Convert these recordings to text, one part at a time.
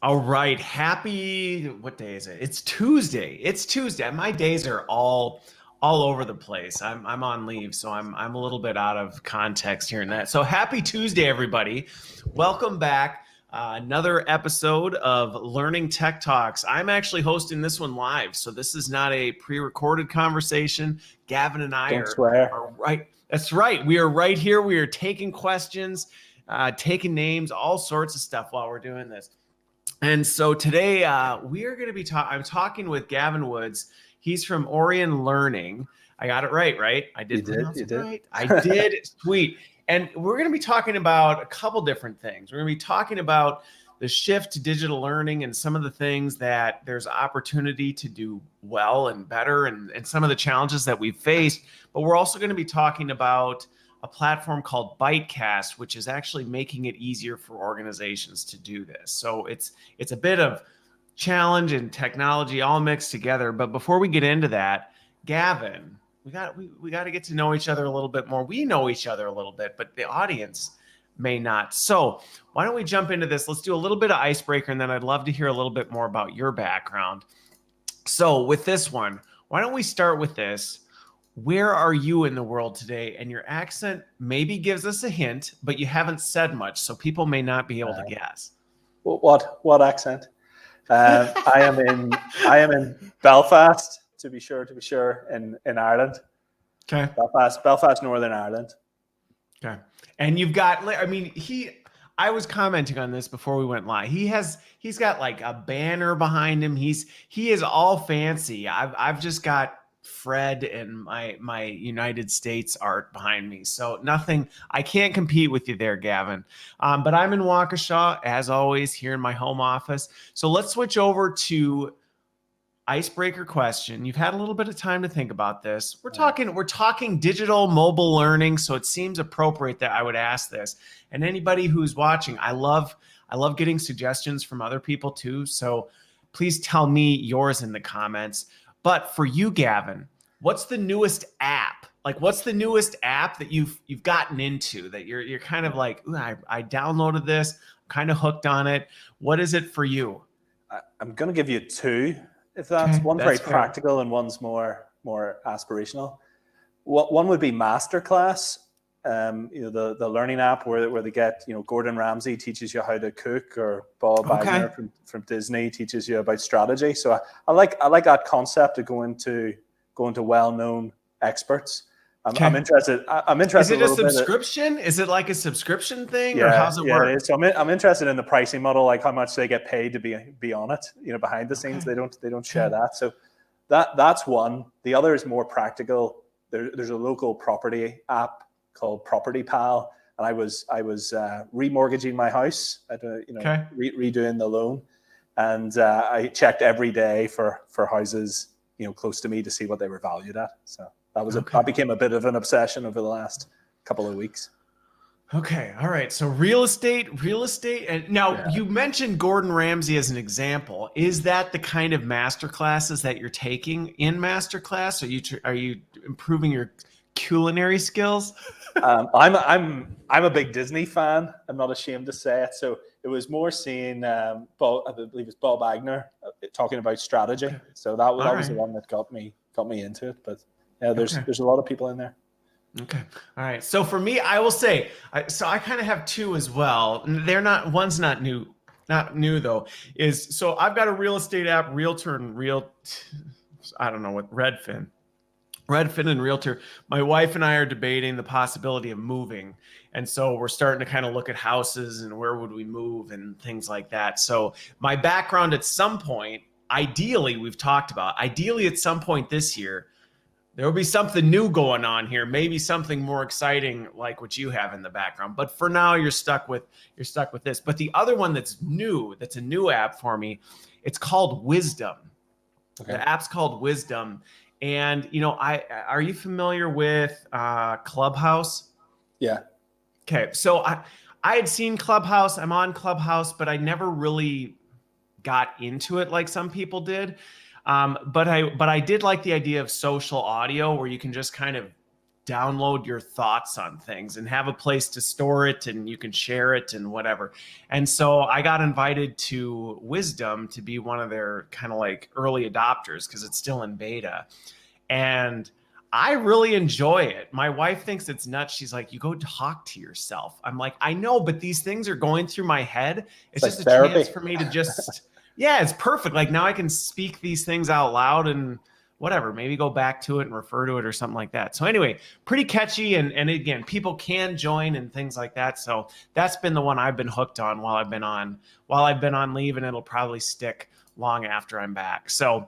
All right. What day is it? It's Tuesday. It's Tuesday. My days are all over the place. I'm on leave, so I'm a little bit out of context here and that. So happy Tuesday, everybody. Welcome back. Another episode of Learning Tech Talks. I'm actually hosting this one live, so this is not a pre-recorded conversation. Gavin and I Don't swear. are right. That's right. We are right here. We are taking questions, taking names, all sorts of stuff while we're doing this. And so today we are going to be I'm talking with Gavin Woods. He's from Aurion Learning. I got it right? I did pronounce it right. I did. Sweet. And we're going to be talking about a couple different things. We're going to be talking about the shift to digital learning and some of the things that there's opportunity to do well and better and some of the challenges that we've faced. But we're also going to be talking about a platform called ByteKast, which is actually making it easier for organizations to do this. So it's a bit of challenge and technology all mixed together. But before we get into that, Gavin, we got to get to know each other a little bit more. We know each other a little bit, but the audience may not. So why don't we jump into this? Let's do a little bit of icebreaker, and then I'd love to hear a little bit more about your background. So with this one, why don't we start with this? Where are you in the world today? And your accent maybe gives us a hint, but you haven't said much, so people may not be able to guess. What accent? I am in Belfast, to be sure, in Ireland. Okay. Belfast, Northern Ireland. Okay. And you've got, I was commenting on this before we went live. He's got like a banner behind him. He is all fancy. I've just got Fred and my United States art behind me. So nothing, I can't compete with you there, Gavin. But I'm in Waukesha, as always, here in my home office. So let's switch over to icebreaker question. You've had a little bit of time to think about this. We're talking digital mobile learning, so it seems appropriate that I would ask this. And anybody who's watching, I love getting suggestions from other people too. So please tell me yours in the comments. But for you, Gavin, what's the newest app? Like, what's the newest app that you've gotten into that you're kind of like, I downloaded this, I'm kind of hooked on it. What is it for you? I'm going to give you two. If that's okay, one's very practical and one's more aspirational. One would be Masterclass. The learning app where they get, Gordon Ramsay teaches you how to cook, or Bob Iger from Disney teaches you about strategy. So I like that concept of going to well-known experts. I'm interested. Is it a subscription? Is it like a subscription thing, or how's it work? It is. So I'm interested in the pricing model, like how much they get paid to be on it. Behind the scenes, they don't share that. So that's one. The other is more practical. There's a local property app called Property Pal, and I was remortgaging my house, redoing the loan, and I checked every day for houses close to me to see what they were valued at. So that became a bit of an obsession over the last couple of weeks. Okay, all right. So real estate, and now you mentioned Gordon Ramsay as an example. Is that the kind of master classes that you're taking in masterclass? Are you improving your culinary skills? I'm a big Disney fan. I'm not ashamed to say it. So it was more seeing I believe it's Bob Iger talking about strategy. Okay. So that was the one that got me into it. But yeah, there's a lot of people in there. Okay. All right. So for me, I will say, I kind of have two as well. One's not new though. So I've got a real estate app, Realtor and Redfin and Realtor. My wife and I are debating the possibility of moving. And so we're starting to kind of look at houses and where would we move and things like that. So my background at some point, ideally at some point this year, there will be something new going on here, maybe something more exciting like what you have in the background. But for now, you're stuck with this. But the other one that's a new app for me, it's called Wisdom. Okay. The app's called Wisdom. And, are you familiar with Clubhouse? Yeah. Okay. So I had seen Clubhouse. I'm on Clubhouse, but I never really got into it like some people did. But I did like the idea of social audio where you can just kind of download your thoughts on things and have a place to store it, and you can share it and whatever. And so I got invited to Wisdom to be one of their kind of like early adopters because it's still in beta. And I really enjoy it. My wife thinks it's nuts. She's like, you go talk to yourself. I'm like, I know, but these things are going through my head. It's just a chance for me to just, yeah, it's perfect. Like now I can speak these things out loud and whatever, maybe go back to it and refer to it or something like that. So anyway, pretty catchy. And again, people can join and things like that. So that's been the one I've been hooked on while I've been on leave, and it'll probably stick long after I'm back. So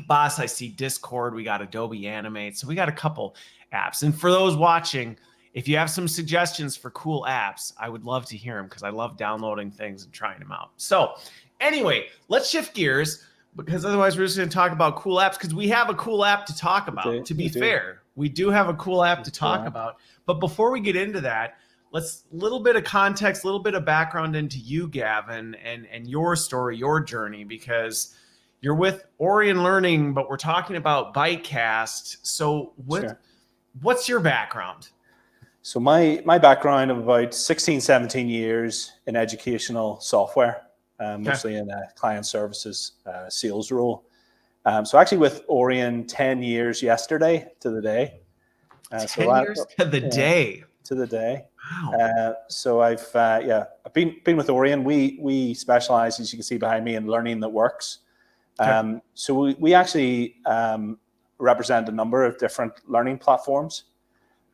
boss, I see Discord, we got Adobe Animate. So we got a couple apps. And for those watching, if you have some suggestions for cool apps, I would love to hear them because I love downloading things and trying them out. So anyway, let's shift gears, because otherwise we're just going to talk about cool apps, because we have a cool app to talk about. To be fair, we do have a cool app to talk about. But before we get into that, let's little bit of context, little bit of background into you, Gavin, and your story, your journey, because you're with Aurion Learning, but we're talking about ByteKast. So what's your background? So my background of about 16, 17 years in educational software. Mostly in a client services sales role. So actually with Aurion 10 years yesterday to the day. 10 years to the day. To the day. Wow. So I've been with Aurion. We specialize, as you can see behind me, in learning that works. So we actually represent a number of different learning platforms.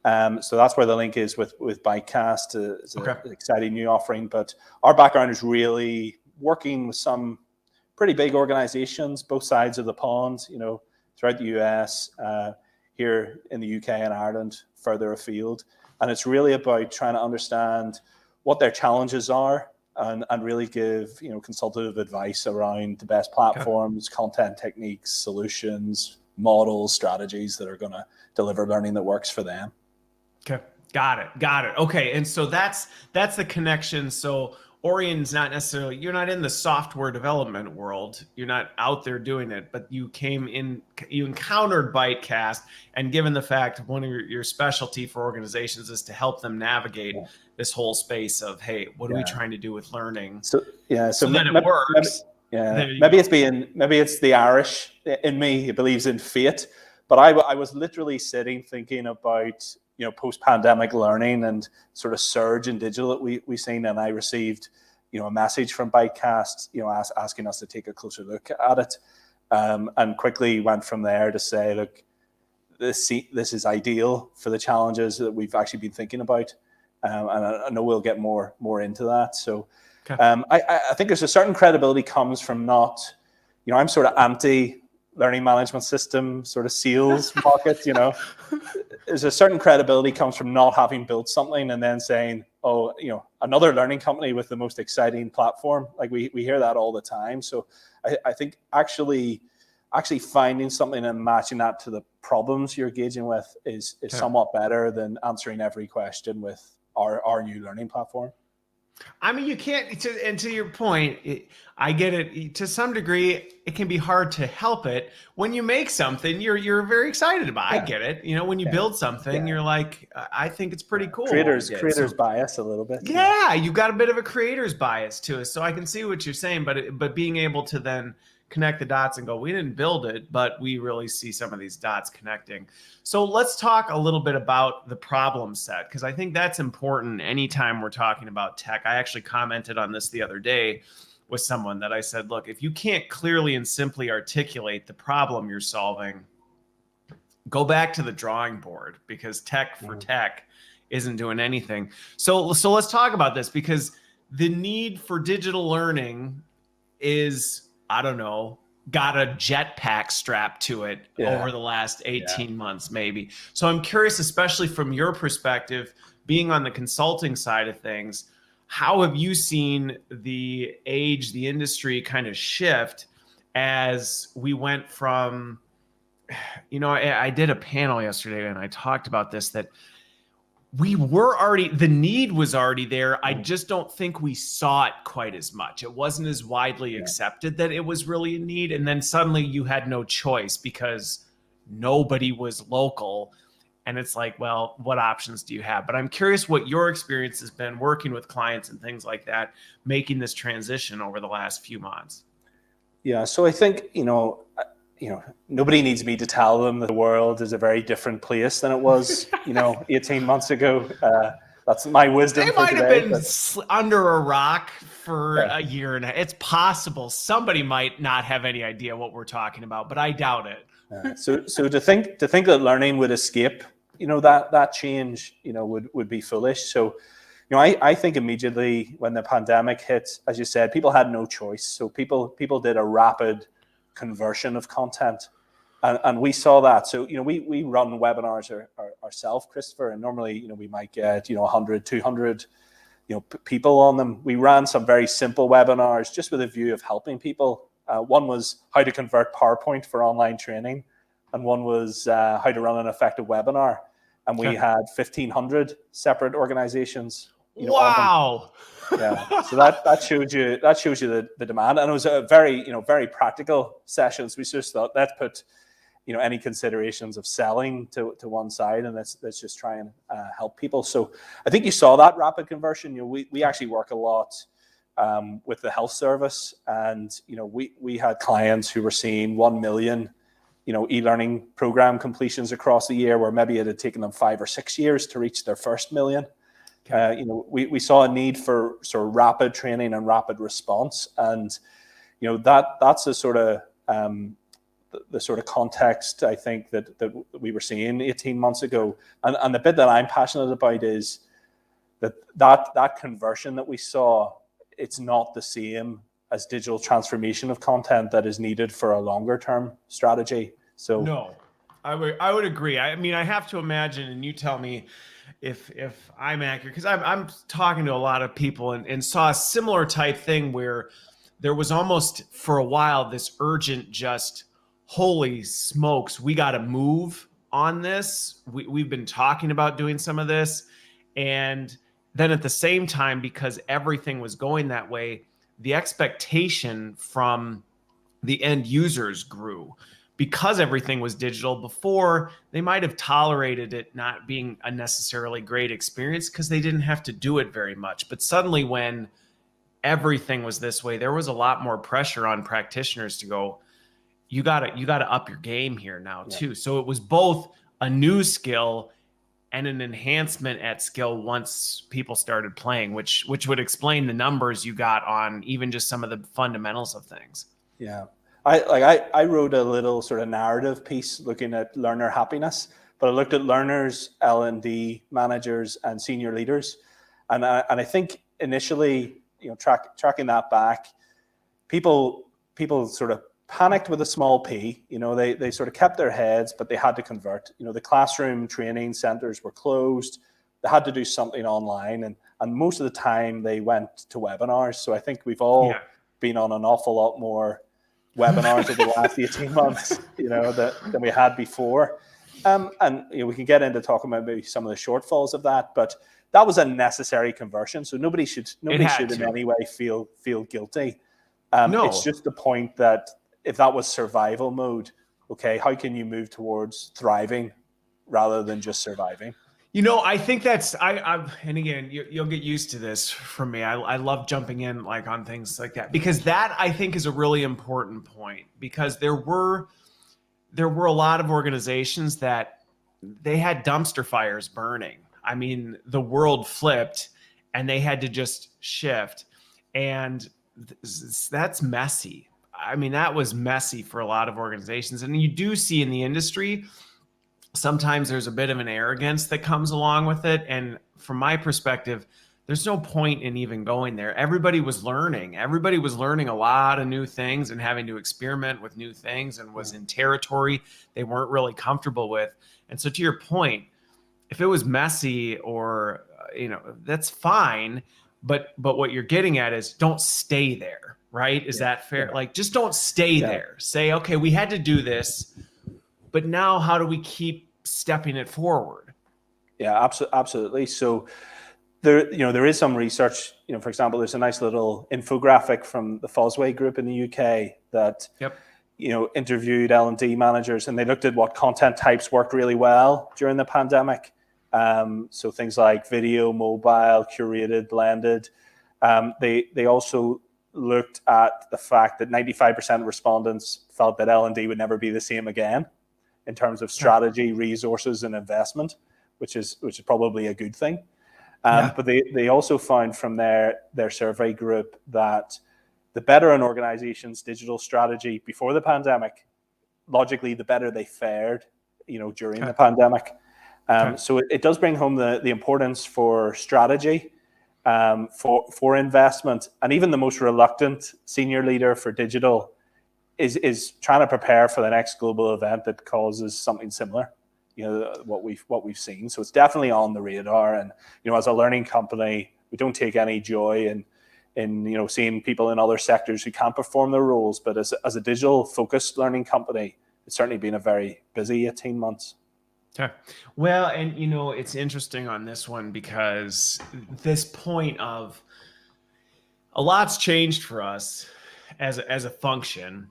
So that's where the link is with ByteKast. It's an exciting new offering. But our background is really working with some pretty big organizations, both sides of the pond, throughout the US, here in the UK and Ireland, further afield. And it's really about trying to understand what their challenges are and really give, consultative advice around the best platforms, content techniques, solutions, models, strategies that are going to deliver learning that works for them. Okay. Got it. Okay. And so that's the connection. So Aurion's not necessarily, you're not in the software development world. You're not out there doing it, but you encountered ByteKast, and given the fact one of your specialty for organizations is to help them navigate this whole space of, hey, what are we trying to do with learning? So that it works. Maybe it's the Irish in me. It believes in fate, but I was literally sitting thinking about, post-pandemic learning and sort of surge in digital that we've seen. And I received, a message from ByteKast, asking us to take a closer look at it. And quickly went from there to say, look, this is ideal for the challenges that we've actually been thinking about. And I know we'll get more into that. So I think there's a certain credibility comes from not, I'm sort of anti learning management system sort of sales market, There's a certain credibility comes from not having built something and then saying, oh, another learning company with the most exciting platform. Like we hear that all the time. So I think actually finding something and matching that to the problems you're engaging with is somewhat better than answering every question with our new learning platform. I mean, you can't, and to your point, I get it. To some degree, it can be hard to help it. When you make something, you're very excited about. I get it. When you build something, you're like, I think it's pretty cool. Creators bias a little bit. Yeah, you've got a bit of a creator's bias to it. So I can see what you're saying, but being able to then connect the dots and go, we didn't build it, but we really see some of these dots connecting. So let's talk a little bit about the problem set, because I think that's important anytime we're talking about tech. I actually commented on this the other day with someone that I said, look, if you can't clearly and simply articulate the problem you're solving, go back to the drawing board, because tech for tech isn't doing anything. So let's talk about this, because the need for digital learning is, I don't know, got a jetpack strapped to it over the last 18 months, maybe. So I'm curious, especially from your perspective, being on the consulting side of things, how have you seen the industry kind of shift as we went from, I did a panel yesterday and I talked about this, that the need was already there. I just don't think we saw it quite as much. It wasn't as widely accepted that it was really a need. And then suddenly you had no choice because nobody was local. And it's like, well, what options do you have? But I'm curious what your experience has been working with clients and things like that, making this transition over the last few months. Yeah, so I think, nobody needs me to tell them that the world is a very different place than it was, 18 months ago. That's my wisdom They for might have today. been under a rock for Yeah. a year and a half. It's possible. Somebody might not have any idea what we're talking about, but I doubt it. So to think that learning would escape, that change, would be foolish. So, I think immediately when the pandemic hit, as you said, people had no choice. So people did a rapid conversion of content, and we saw that. So we run webinars ourselves, Christopher, and normally we might get 100, 200 people on them. We ran some very simple webinars just with a view of helping people. One was how to convert PowerPoint for online training, and one was how to run an effective webinar. And we had 1,500 separate organizations. Wow. Yeah. So that shows you the demand, and it was a very very practical sessions. We just thought, let's put any considerations of selling to one side, and let's just try and help people. So I think you saw that rapid conversion. We actually work a lot with the health service, and we had clients who were seeing 1 million e-learning program completions across the year, where maybe it had taken them 5 or 6 years to reach their first million. We saw a need for sort of rapid training and rapid response, and that's the sort of the sort of context I think that we were seeing 18 months ago. And the bit that I'm passionate about is that conversion that we saw. It's not the same as digital transformation of content that is needed for a longer term strategy. So no, I would agree. I mean, I have to imagine, and you tell me if I'm accurate, because I'm talking to a lot of people and saw a similar type thing where there was almost for a while this urgent, just holy smokes, we got to move on this. We've been talking about doing some of this, and then at the same time, because everything was going that way, the expectation from the end users grew. Because everything was digital before, they might have tolerated it not being a necessarily great experience because they didn't have to do it very much. But suddenly when everything was this way, there was a lot more pressure on practitioners to go, you gotta up your game here now too. Yeah. So it was both a new skill and an enhancement at skill once people started playing, which would explain the numbers you got on even just some of the fundamentals of things. Yeah. I wrote a little sort of narrative piece looking at learner happiness, but I looked at learners, L&D managers, and senior leaders, and I think initially, tracking that back, people sort of panicked with a small p. They sort of kept their heads, but they had to convert. The classroom training centers were closed. They had to do something online, and most of the time they went to webinars. So I think we've all been on an awful lot more webinars over the last 18 months, than we had before. And we can get into talking about maybe some of the shortfalls of that, but that was a necessary conversion. So nobody should in any way feel guilty. No. It's just the point that if that was survival mode, okay, how can you move towards thriving rather than just surviving? I think that's and again, you'll get used to this from me. I love jumping in like on things like that, because that I think is a really important point, because there were a lot of organizations that they had dumpster fires burning. I mean, the world flipped and they had to just shift, and that's messy. I mean, that was messy for a lot of organizations, and you do see in the industry sometimes there's a bit of an arrogance that comes along with it. And from my perspective, there's no point in even going there. Everybody was learning a lot of new things and having to experiment with new things, and was in territory they weren't really comfortable with. And so to your point, if it was messy or, that's fine. But what you're getting at is don't stay there, right? Is that fair? Yeah. Like, just don't stay there. Say, okay, we had to do this, but now how do we keep stepping it forward? Yeah, absolutely. So there is some research, for example, there's a nice little infographic from the Fosway group in the UK that, interviewed L&D managers, and they looked at what content types worked really well during the pandemic. So things like video, mobile, curated, blended. They also looked at the fact that 95% of respondents felt that L&D would never be the same again in terms of strategy, resources, and investment, which is probably a good thing. But they also found from their survey group that the better an organization's digital strategy before the pandemic, logically, the better they fared, during the pandemic. So it does bring home the importance for strategy, for investment, and even the most reluctant senior leader for digital is trying to prepare for the next global event that causes something similar. What we've seen. So it's definitely on the radar. And as a learning company, we don't take any joy in seeing people in other sectors who can't perform their roles. But as a digital focused learning company, it's certainly been a very busy 18 months. Okay. Well, and it's interesting on this one because this point of a lot's changed for us as a function.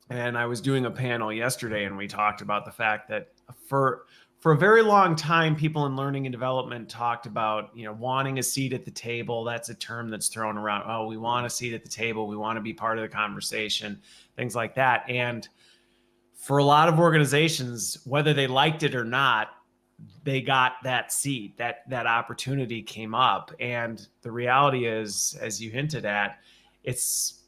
And I was doing a panel yesterday, and we talked about the fact that for a very long time, people in learning and development talked about, wanting a seat at the table. That's a term that's thrown around. Oh, we want a seat at the table. We want to be part of the conversation, things like that. And for a lot of organizations, whether they liked it or not, they got that seat, that opportunity came up. And the reality is, as you hinted at, it's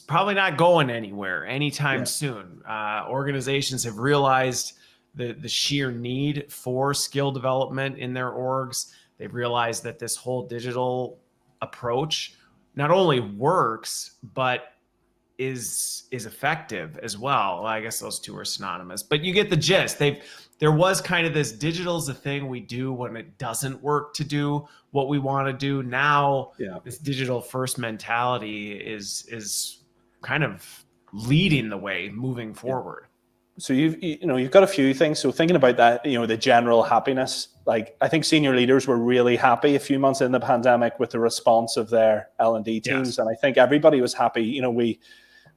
probably not going anywhere anytime soon. Organizations have realized the sheer need for skill development in their orgs. They've realized that this whole digital approach not only works, but is effective as well. I guess those two are synonymous, but you get the gist. There was kind of this digital's a thing we do when it doesn't work to do what we want to do. Now, this digital first mentality is kind of leading the way moving forward. So you've got a few things. So thinking about that, the general happiness, like I think senior leaders were really happy a few months in the pandemic with the response of their L&D teams. And I think everybody was happy.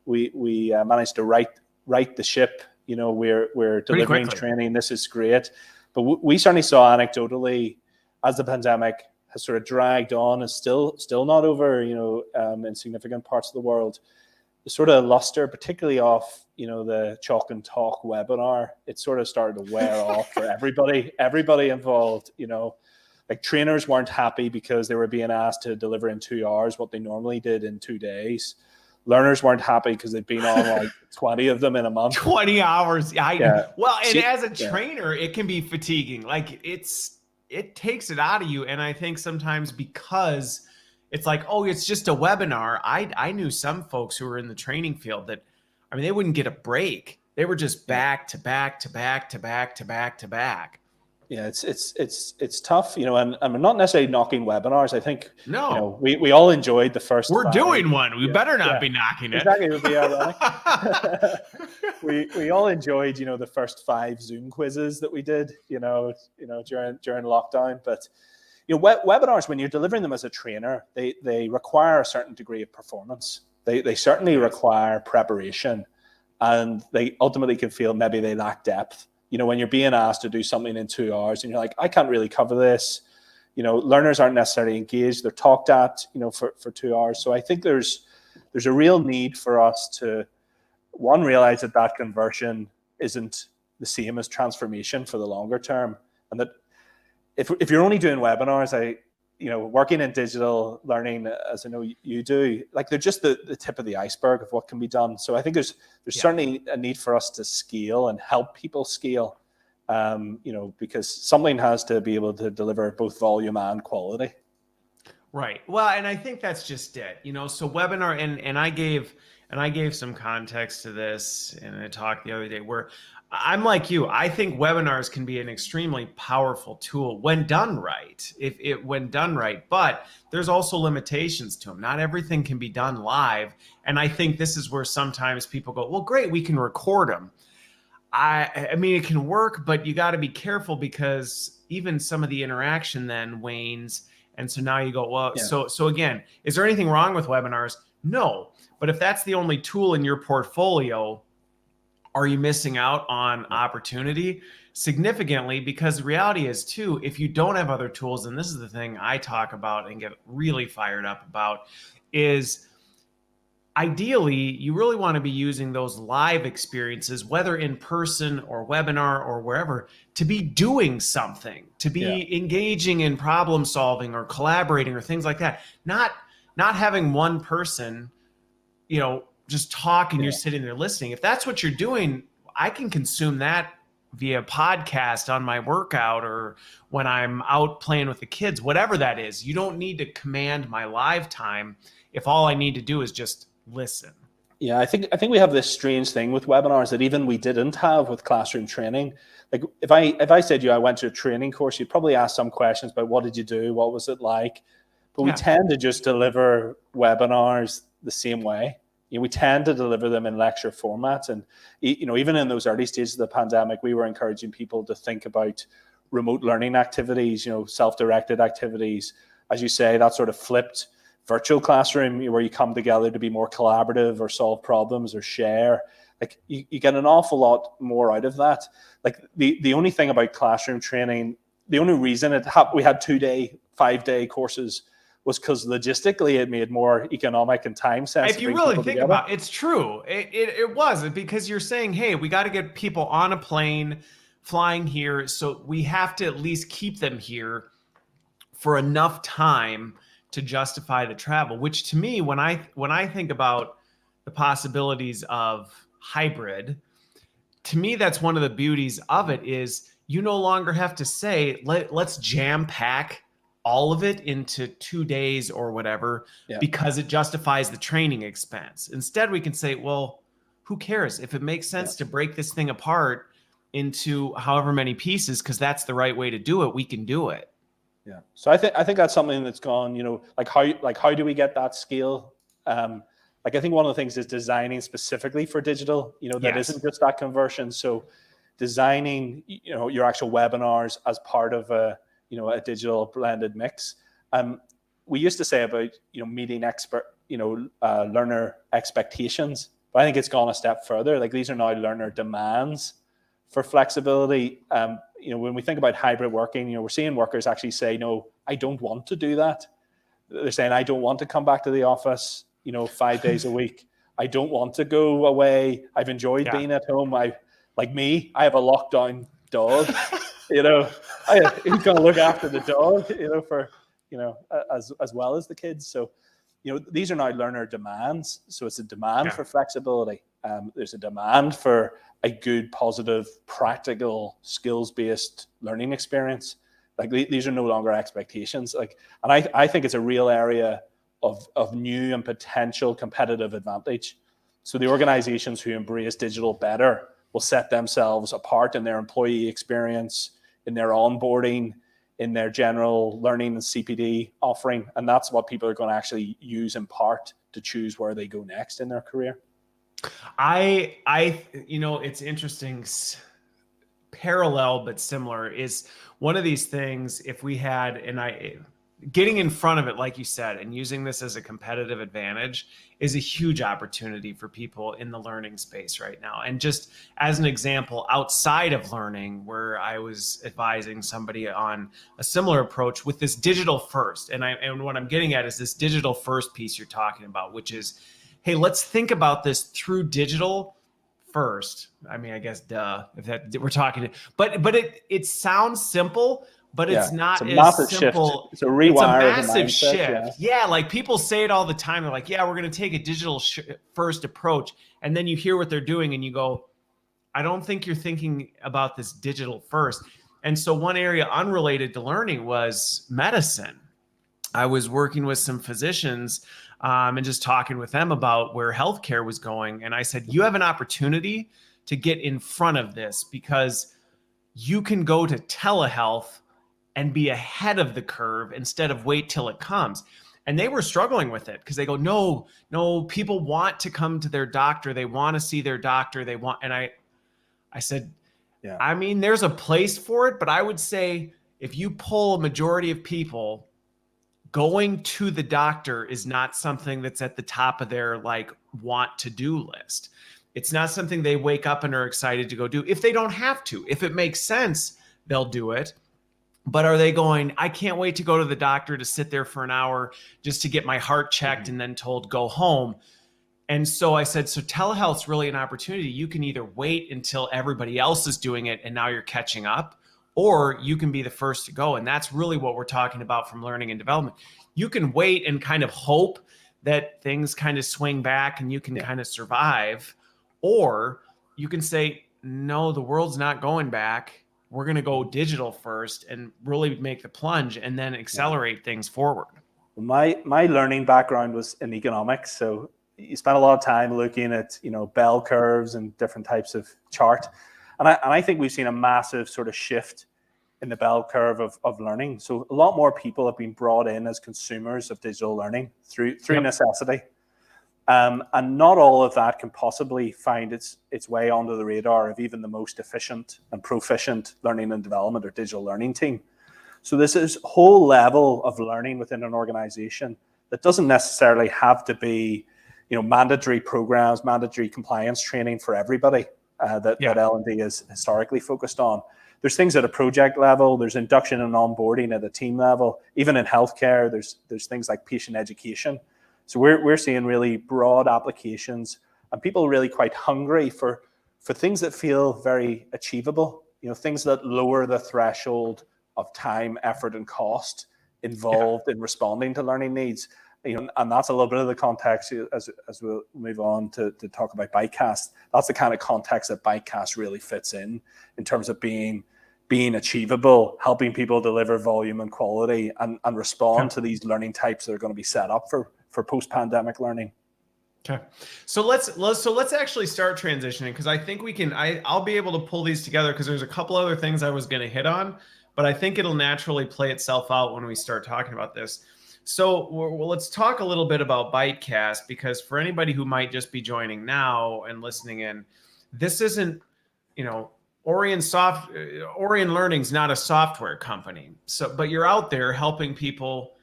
We managed to right the ship. We're delivering training. This is great. But we certainly saw anecdotally, as the pandemic has sort of dragged on, is still not over, in significant parts of the world, the sort of luster, particularly off, the chalk and talk webinar, it sort of started to wear off for everybody involved. Like trainers weren't happy because they were being asked to deliver in 2 hours what they normally did in 2 days. Learners weren't happy because they'd been on like 20 of them in a month. 20 hours. Well, and as a trainer, it can be fatiguing. Like it takes it out of you. And I think sometimes because it's like, oh, it's just a webinar. I knew some folks who were in the training field that, they wouldn't get a break. They were just back to back to back to back to back to back. Yeah, it's tough, and I'm not necessarily knocking webinars. I think we all enjoyed the first. We're doing one. We better not be knocking it. Exactly, it would be ironic. we all enjoyed, the first 5 Zoom quizzes that we did, during lockdown. But webinars, when you're delivering them as a trainer, they require a certain degree of performance. They certainly require preparation, and they ultimately can feel maybe they lack depth. When you're being asked to do something in 2 hours and you're like, I can't really cover this. Learners aren't necessarily engaged. They're talked at, for 2 hours. So I think there's a real need for us to, one, realize that conversion isn't the same as transformation for the longer term. And that if you're only doing webinars, working in digital learning, as I know you do, like they're just the tip of the iceberg of what can be done. So I think there's certainly a need for us to scale and help people scale, because something has to be able to deliver both volume and quality. Right. Well, and I think that's just it. So webinar, and I gave some context to this in a talk the other day where I'm like you. I think webinars can be an extremely powerful tool when done right. When done right, but there's also limitations to them. Not everything can be done live, and I think this is where sometimes people go, "Well, great, we can record them." I mean, it can work, but you got to be careful because even some of the interaction then wanes, and so now you go, "Well, so again, is there anything wrong with webinars?" No, but if that's the only tool in your portfolio, are you missing out on opportunity significantly? Because the reality is too, if you don't have other tools, and this is the thing I talk about and get really fired up about, is ideally you really want to be using those live experiences, whether in person or webinar or wherever, to be doing something, to be engaging in problem solving or collaborating or things like that. Not having one person, just talk and you're sitting there listening. If that's what you're doing, I can consume that via podcast on my workout or when I'm out playing with the kids, whatever that is. You don't need to command my live time if all I need to do is just listen. Yeah, I think we have this strange thing with webinars that even we didn't have with classroom training. Like if I said to you I went to a training course, you'd probably ask some questions about what did you do, what was it like? But we tend to just deliver webinars the same way. We tend to deliver them in lecture formats. And, even in those early stages of the pandemic, we were encouraging people to think about remote learning activities, self-directed activities. As you say, that sort of flipped virtual classroom where you come together to be more collaborative or solve problems or share. Like you get an awful lot more out of that. Like the only thing about classroom training, the only reason we had 2-day, 5-day courses was because logistically it made more economic and time sensitive. If you really think about it, it's true. It was because you're saying, hey, we got to get people on a plane flying here. So we have to at least keep them here for enough time to justify the travel, which to me, when I think about the possibilities of hybrid, to me, that's one of the beauties of it is you no longer have to say, let's jam pack all of it into 2 days or whatever, because it justifies the training expense. Instead, we can say, well, who cares if it makes sense to break this thing apart into however many pieces, because that's the right way to do it. We can do it. Yeah. So I think that's something that's gone, how do we get that scale? I think one of the things is designing specifically for digital, that isn't just that conversion. So designing, your actual webinars as part of a digital blended mix. We used to say about, meeting learner expectations, but I think it's gone a step further. Like these are now learner demands for flexibility. When we think about hybrid working, we're seeing workers actually say, no, I don't want to do that. They're saying, I don't want to come back to the office, 5 days a week. I don't want to go away. I've enjoyed being at home. I have a lockdown dog, who's going to look after the dog, as well as the kids. So, these are now learner demands. So it's a demand for flexibility. There's a demand for a good, positive, practical, skills-based learning experience. Like these are no longer expectations. And I think it's a real area of new and potential competitive advantage. So the organizations who embrace digital better will set themselves apart in their employee experience, in their onboarding, in their general learning and CPD offering. And that's what people are going to actually use in part to choose where they go next in their career. It's interesting, parallel but similar is one of these things. If we had, getting in front of it, like you said, and using this as a competitive advantage is a huge opportunity for people in the learning space right now. And just as an example, outside of learning, where I was advising somebody on a similar approach with this digital first, and what I'm getting at is this digital first piece you're talking about, which is, hey, let's think about this through digital first. I mean, I guess, if that we're talking, but it sounds simple, but it's not as simple. Shift. It's a rewire. It's a massive shift. Yeah, like people say it all the time. They're like, yeah, we're going to take a digital first approach. And then you hear what they're doing and you go, I don't think you're thinking about this digital first. And so one area unrelated to learning was medicine. I was working with some physicians and just talking with them about where healthcare was going. And I said, you have an opportunity to get in front of this because you can go to telehealth and be ahead of the curve instead of wait till it comes. And they were struggling with it because they go, no, people want to come to their doctor. They want to see their doctor. And I said, I mean, there's a place for it, but I would say if you pull a majority of people, going to the doctor is not something that's at the top of their want to do list. It's not something they wake up and are excited to go do. If they don't have to, if it makes sense, they'll do it. But are they going, I can't wait to go to the doctor to sit there for an hour just to get my heart checked and then told go home? And so I said, so telehealth's really an opportunity. You can either wait until everybody else is doing it and now you're catching up, or you can be the first to go. And that's really what we're talking about from learning and development. You can wait and kind of hope that things kind of swing back and you can kind of survive, or you can say, no, the world's not going back. We're going to go digital first and really make the plunge and then accelerate things forward. My learning background was in economics. So you spent a lot of time looking at, bell curves and different types of chart. And I think we've seen a massive sort of shift in the bell curve of learning. So a lot more people have been brought in as consumers of digital learning through necessity. And not all of that can possibly find its way onto the radar of even the most efficient and proficient learning and development or digital learning team. So this is a whole level of learning within an organization that doesn't necessarily have to be, mandatory programs, mandatory compliance training for everybody that L&D is historically focused on. There's things at a project level, there's induction and onboarding at a team level. Even in healthcare, there's things like patient education. So we're seeing really broad applications and people really quite hungry for things that feel very achievable, things that lower the threshold of time, effort, and cost involved in responding to learning needs. And that's a little bit of the context as we'll move on to talk about ByteKast. That's the kind of context that ByteKast really fits in terms of being achievable, helping people deliver volume and quality and respond to these learning types that are going to be set up for post-pandemic learning. Okay, so let's actually start transitioning, because I think we can. I'll be able to pull these together because there's a couple other things I was going to hit on, but I think it'll naturally play itself out when we start talking about this. So let's talk a little bit about ByteKast, because for anybody who might just be joining now and listening in, this isn't, Aurion Learning's not a software company. So, but you're out there helping people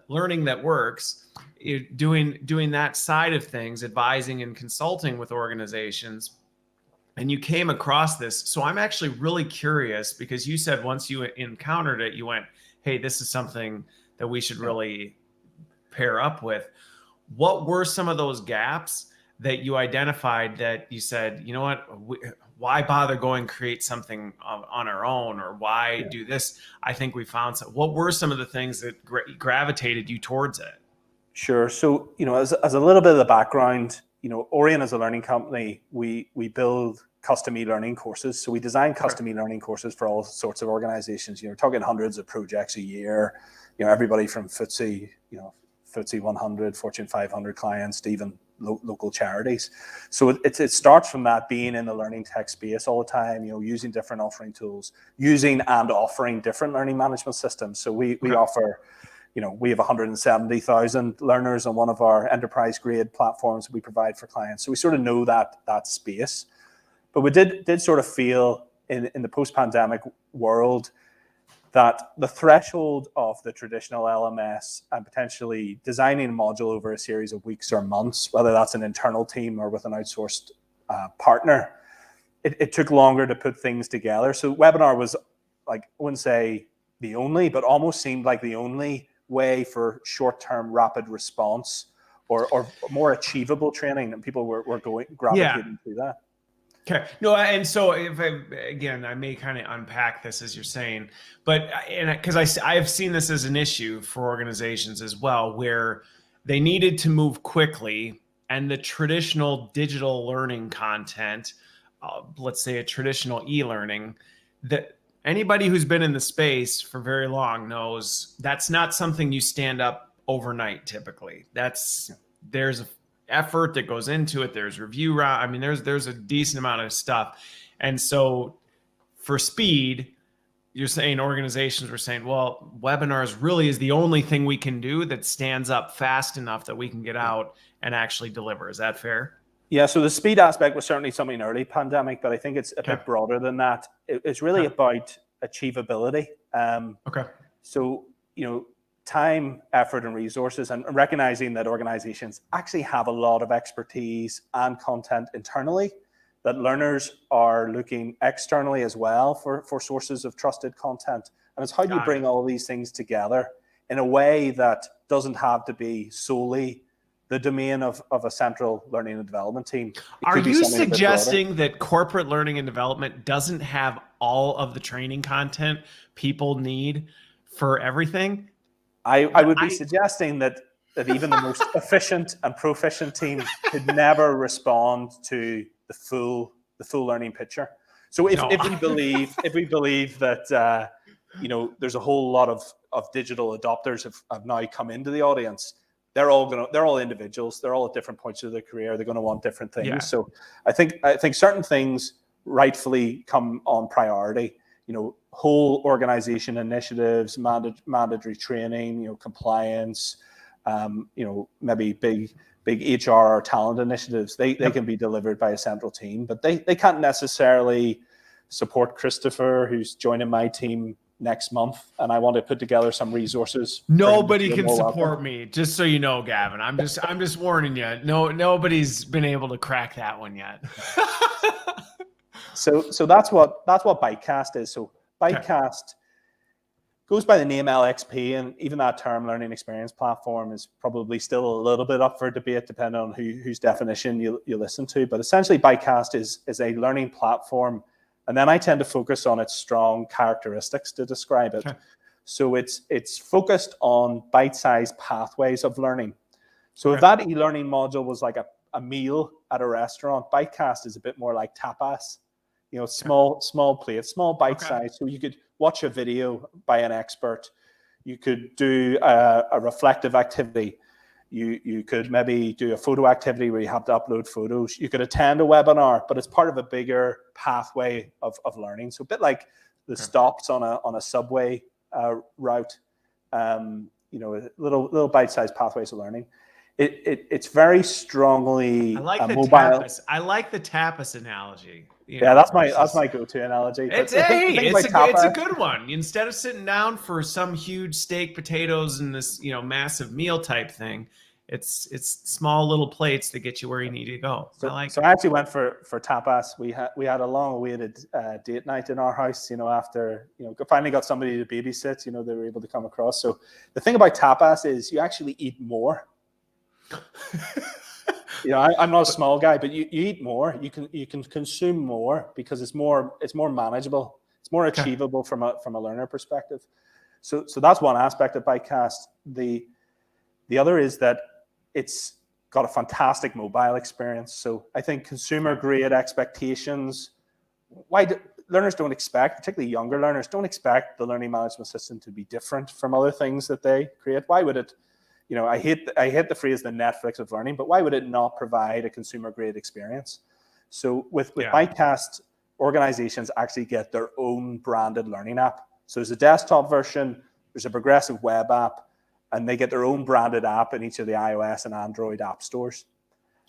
learning that works. You're doing that side of things, advising and consulting with organizations, and you came across this. So I'm actually really curious, because you said once you encountered it, you went, hey, this is something that we should really pair up with. What were some of those gaps that you identified that you said, you know what, why bother going create something on our own, or why do this? I think we found some. What were some of the things that gravitated you towards it? Sure. So, as a little bit of the background, Aurion as a learning company, we build custom e-learning courses. So we design custom e-learning courses for all sorts of organizations. We're talking hundreds of projects a year, everybody from FTSE 100, Fortune 500 clients to even local charities. So it starts from that, being in the learning tech space all the time, using different offering tools, using and offering different learning management systems. So we offer, we have 170,000 learners on one of our enterprise grade platforms that we provide for clients. So we sort of know that space. But we did sort of feel in the post-pandemic world that the threshold of the traditional LMS and potentially designing a module over a series of weeks or months, whether that's an internal team or with an outsourced partner, it took longer to put things together. So webinar was, like, I wouldn't say the only, but almost seemed like the only way for short-term rapid response or more achievable training, and people were gravitating to that. Okay. No, and so I may kind of unpack this as you're saying, but because I've seen this as an issue for organizations as well, where they needed to move quickly, and the traditional digital learning content, let's say a traditional e-learning, that anybody who's been in the space for very long knows that's not something you stand up overnight. Typically, there's a effort that goes into it. There's review round. I mean, there's a decent amount of stuff. And so for speed, you're saying organizations were saying, well, webinars really is the only thing we can do that stands up fast enough that we can get out and actually deliver. Is that fair? Yeah, so the speed aspect was certainly something early pandemic, but I think it's a bit broader than that. It's really about achievability. So, time, effort, and resources, and recognizing that organizations actually have a lot of expertise and content internally, that learners are looking externally as well for sources of trusted content. And it's how do you bring all these things together in a way that doesn't have to be solely the domain of a central learning and development team. Are you suggesting that corporate learning and development doesn't have all of the training content people need for everything? I would be suggesting that even the most efficient and proficient team could never respond to the full learning picture. So if we believe that there's a whole lot of digital adopters have now come into the audience, they're all individuals. They're all at different points of their career. They're going to want different things. Yeah. So I think certain things rightfully come on priority. Whole organization initiatives, mandatory training, compliance, maybe big HR or talent initiatives. They can be delivered by a central team, but they can't necessarily support Christopher, who's joining my team next month, and I want to put together some resources. Nobody can support me, just so you know, Gavin. I'm just warning you. Nobody's been able to crack that one yet. So that's what ByteKast is. So ByteKast goes by the name LXP, and even that term, learning experience platform, is probably still a little bit up for debate depending on whose definition you listen to. But essentially, ByteKast is a learning platform. And then I tend to focus on its strong characteristics to describe it. Okay. So it's focused on bite-sized pathways of learning. So if that e-learning module was like a meal at a restaurant, ByteKast is a bit more like tapas. Small plates, small bite size. So you could watch a video by an expert. You could do a reflective activity. You could maybe do a photo activity where you have to upload photos. You could attend a webinar, but it's part of a bigger pathway of learning. So a bit like the stops on a subway route, little bite-sized pathways of learning. It's very strongly mobile. Tapas. I like the tapas analogy. That's my go-to analogy. It's a good one. Instead of sitting down for some huge steak, potatoes, and this massive meal type thing, it's small little plates that get you where you need to go. So I actually went for tapas. We had a long-awaited date night in our house. After finally got somebody to babysit. They were able to come across. So the thing about tapas is you actually eat more. I'm not a small guy, but you eat more. You can consume more because it's more manageable. It's more achievable from a learner perspective. So that's one aspect of ByteKast. The other is that it's got a fantastic mobile experience. So I think consumer grade expectations. Learners don't expect, particularly younger learners, don't expect the learning management system to be different from other things that they create. Why would it? I hate the phrase the Netflix of learning, but why would it not provide a consumer grade experience? So with ByteKast, organizations actually get their own branded learning app. So there's a desktop version, there's a progressive web app, and they get their own branded app in each of the iOS and Android app stores.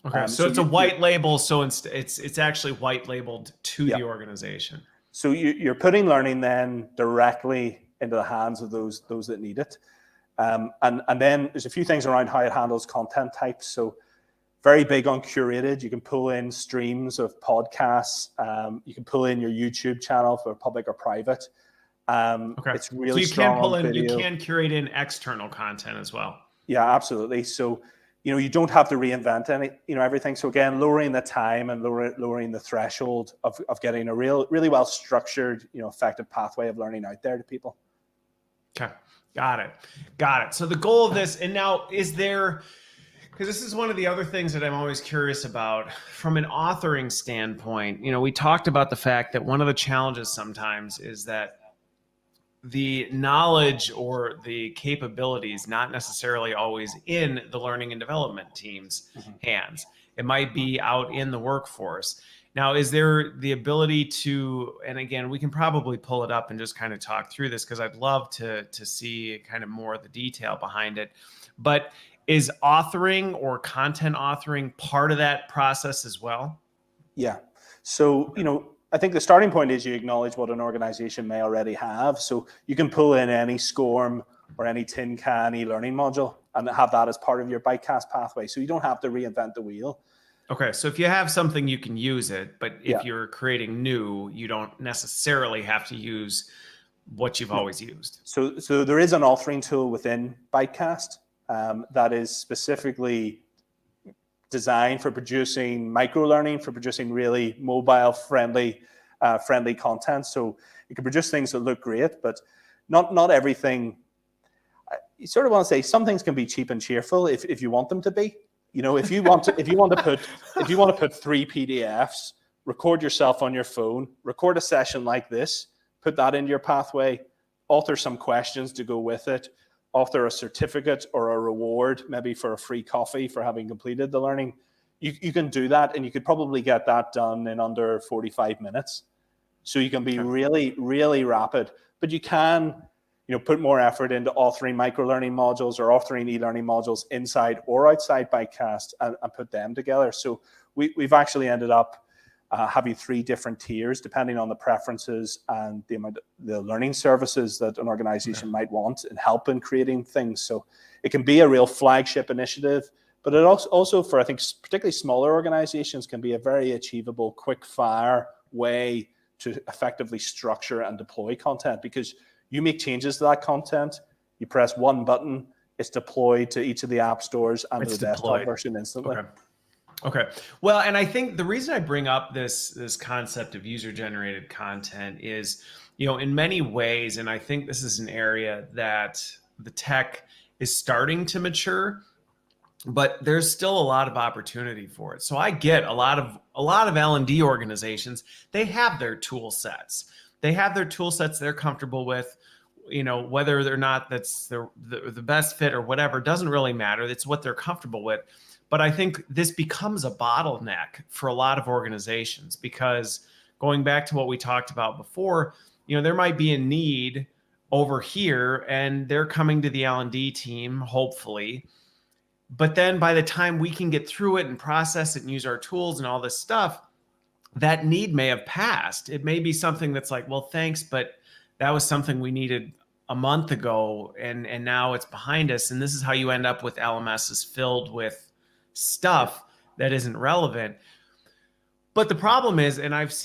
Okay, so it's a white label. So it's actually white labeled to the organization. So you're putting learning then directly into the hands of those that need it. And then there's a few things around how it handles content types. So very big on curated. You can pull in streams of podcasts. You can pull in your YouTube channel for public or private. It's really strong on video. You can curate in external content as well. Yeah, absolutely. So you don't have to reinvent everything. So again, lowering the time and lowering the threshold of getting a really well structured effective pathway of learning out there to people. Okay. Got it. So the goal of this, and now is there, because this is one of the other things that I'm always curious about from an authoring standpoint. We talked about the fact that one of the challenges sometimes is that the knowledge or the capabilities not necessarily always in the learning and development team's hands. It might be out in the workforce. Now, is there the ability to, and again, we can probably pull it up and just kind of talk through this because I'd love to see kind of more of the detail behind it. But is authoring or content authoring part of that process as well? Yeah. So, I think the starting point is you acknowledge what an organization may already have. So you can pull in any SCORM or any tin can e-learning module and have that as part of your ByteKast pathway. So you don't have to reinvent the wheel. Okay, so if you have something, you can use it, but if Yeah. you're creating new, you don't necessarily have to use what you've always used. So there is an authoring tool within ByteKast that is specifically designed for producing microlearning, for producing really mobile friendly content. So you can produce things that look great, but not everything. You sort of want to say some things can be cheap and cheerful if you want them to be. You know, if you want to put 3 PDFs, record yourself on your phone, record a session like this, put that into your pathway, author some questions to go with it, author a certificate or a reward, maybe for a free coffee for having completed the learning. You can do that, and you could probably get that done in under 45 minutes. So you can be really, really rapid, but you can, put more effort into authoring microlearning modules or authoring e-learning modules inside or outside ByteKast and put them together. So we've actually ended up having 3 different tiers depending on the preferences and the learning services that an organization might want and help in creating things. So it can be a real flagship initiative, but it also for, I think, particularly smaller organizations, can be a very achievable, quick fire way to effectively structure and deploy content, because you make changes to that content, you press one button, it's deployed to each of the app stores and the desktop version instantly. Okay. Well, and I think the reason I bring up this concept of user-generated content is, in many ways, and I think this is an area that the tech is starting to mature, but there's still a lot of opportunity for it. So I get a lot of L&D organizations, they have their tool sets. They have their tool sets they're comfortable with, whether or not that's the best fit or whatever, doesn't really matter. It's what they're comfortable with. But I think this becomes a bottleneck for a lot of organizations, because going back to what we talked about before, there might be a need over here and they're coming to the L&D team, hopefully. But then by the time we can get through it and process it and use our tools and all this stuff, that need may have passed. It may be something that's like, well, thanks, but that was something we needed a month ago, and now it's behind us. And this is how you end up with LMSs filled with stuff that isn't relevant. But the problem is, and I've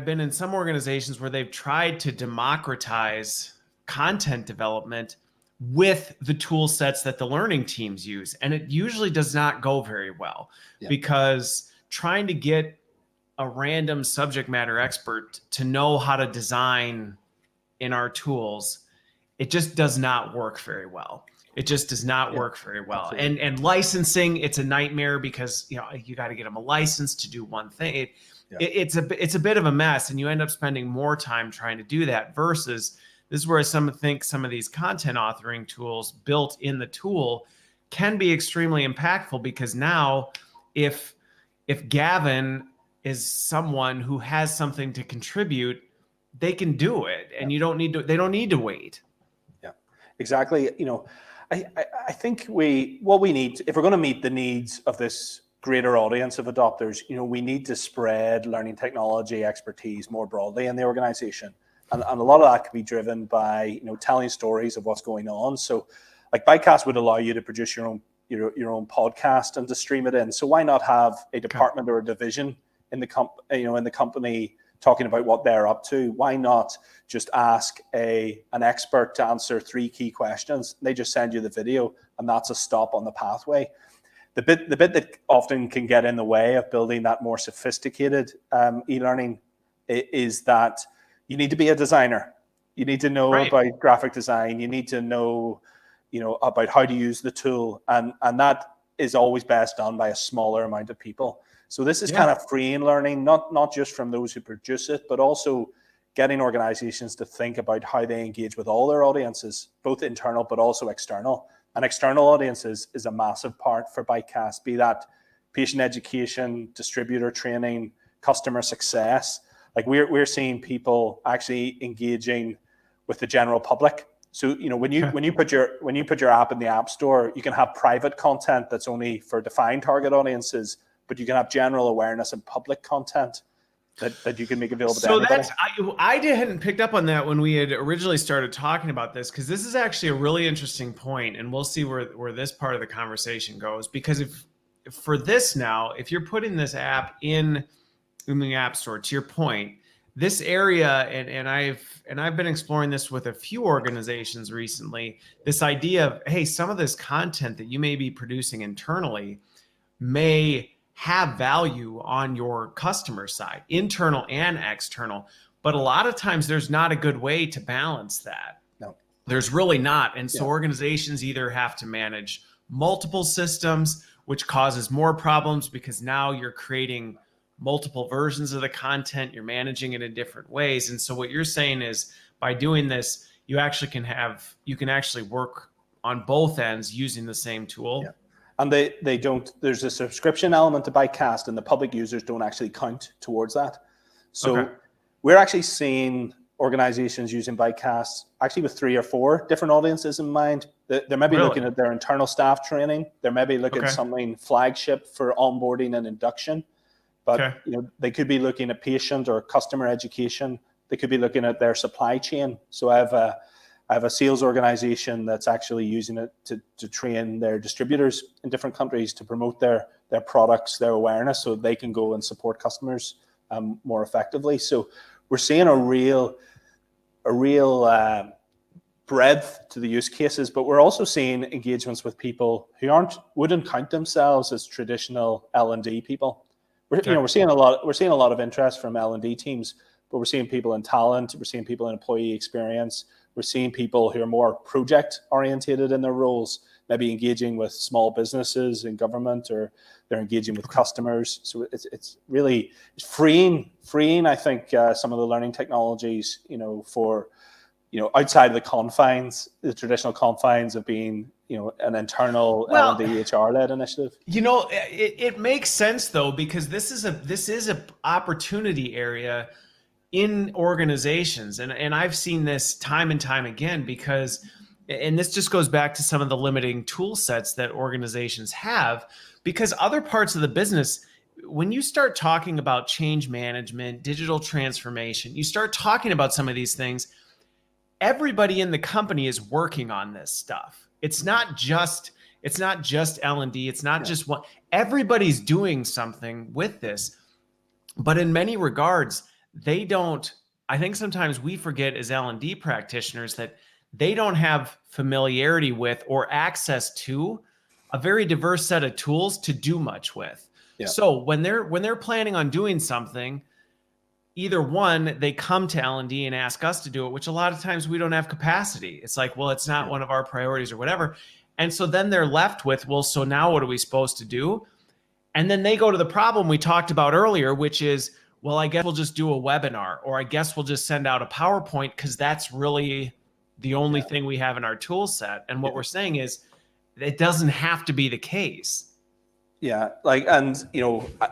been in some organizations where they've tried to democratize content development with the tool sets that the learning teams use. And it usually does not go very well, because trying to get a random subject matter expert to know how to design in our tools, it just does not work very well. It just does not work very well. And licensing, it's a nightmare, because you got to get them a license to do one thing. It's a bit of a mess, and you end up spending more time trying to do that, versus this is where some think some of these content authoring tools built in the tool can be extremely impactful, because now if Gavin is someone who has something to contribute, they can do it, and they don't need to wait. Yeah, exactly. I think what we need, if we're going to meet the needs of this greater audience of adopters, we need to spread learning technology expertise more broadly in the organization. And a lot of that can be driven by, telling stories of what's going on. So like ByteKast would allow you to produce your own podcast and to stream it in. So why not have a department or a division in the company talking about what they're up to? Why not just ask an expert to answer 3 key questions? They just send you the video, and that's a stop on the pathway. The bit that often can get in the way of building that more sophisticated e-learning is that you need to be a designer. You need to know about graphic design. You need to know, about how to use the tool, and that is always best done by a smaller amount of people. So this is kind of freeing learning, not just from those who produce it, but also getting organizations to think about how they engage with all their audiences, both internal but also external. And external audiences is a massive part for ByteKast, be that patient education, distributor training, customer success. Like we're seeing people actually engaging with the general public. So when you put your app in the App Store, you can have private content that's only for defined target audiences, but you can have general awareness and public content. that you can make available to So anybody? hadn't picked up on that when we had originally started talking about this, because this is actually a really interesting point, and we'll see where this part of the conversation goes. Because if for this now, if you're putting this app in the App Store, to your point, this area, and I've been exploring this with a few organizations recently, this idea of, hey, some of this content that you may be producing internally may have value on your customer side, internal and external. But a lot of times there's not a good way to balance that. No, there's really not. And so Yeah. organizations either have to manage multiple systems, which causes more problems because now you're creating multiple versions of the content, you're managing it in different ways. And so what you're saying is, by doing this, you can actually work on both ends using the same tool. Yeah. And they don't, there's a subscription element to ByteKast, and the public users don't actually count towards that. So Okay. we're actually seeing organizations using ByteKast actually with 3 or 4 different audiences in mind. They're maybe Really? looking at their internal staff training. They're maybe looking at something flagship for onboarding and induction. But they could be looking at patient or customer education. They could be looking at their supply chain. So I have a sales organization that's actually using it to train their distributors in different countries to promote their products, their awareness, so they can go and support customers more effectively. So we're seeing a real breadth to the use cases, but we're also seeing engagements with people who wouldn't count themselves as traditional L&D people. We're seeing a lot of interest from L&D teams, but we're seeing people in talent, we're seeing people in employee experience, we're seeing people who are more project oriented in their roles, maybe engaging with small businesses in government, or they're engaging with customers. So it's really freeing. I think some of the learning technologies, for outside of the traditional confines of being an internal L&D HR led initiative. It makes sense though, because this is a opportunity area in organizations, and I've seen this time and time again, because, and this just goes back to some of the limiting tool sets that organizations have, because other parts of the business, when you start talking about change management, digital transformation, you start talking about some of these things, everybody in the company is working on this stuff. It's not just L&D. It's not just one. Everybody's doing something with this, but in many regards, they don't. I think sometimes we forget as L&D practitioners that they don't have familiarity with or access to a very diverse set of tools to do much with. Yeah. So when they're planning on doing something, either one, they come to L&D and ask us to do it, which a lot of times we don't have capacity. It's like, well, it's not one of our priorities or whatever. And so then they're left with, well, so now what are we supposed to do? And then they go to the problem we talked about earlier, which is, well, I guess we'll just do a webinar, or I guess we'll just send out a PowerPoint, because that's really the only thing we have in our tool set. And what we're saying is, it doesn't have to be the case. Yeah,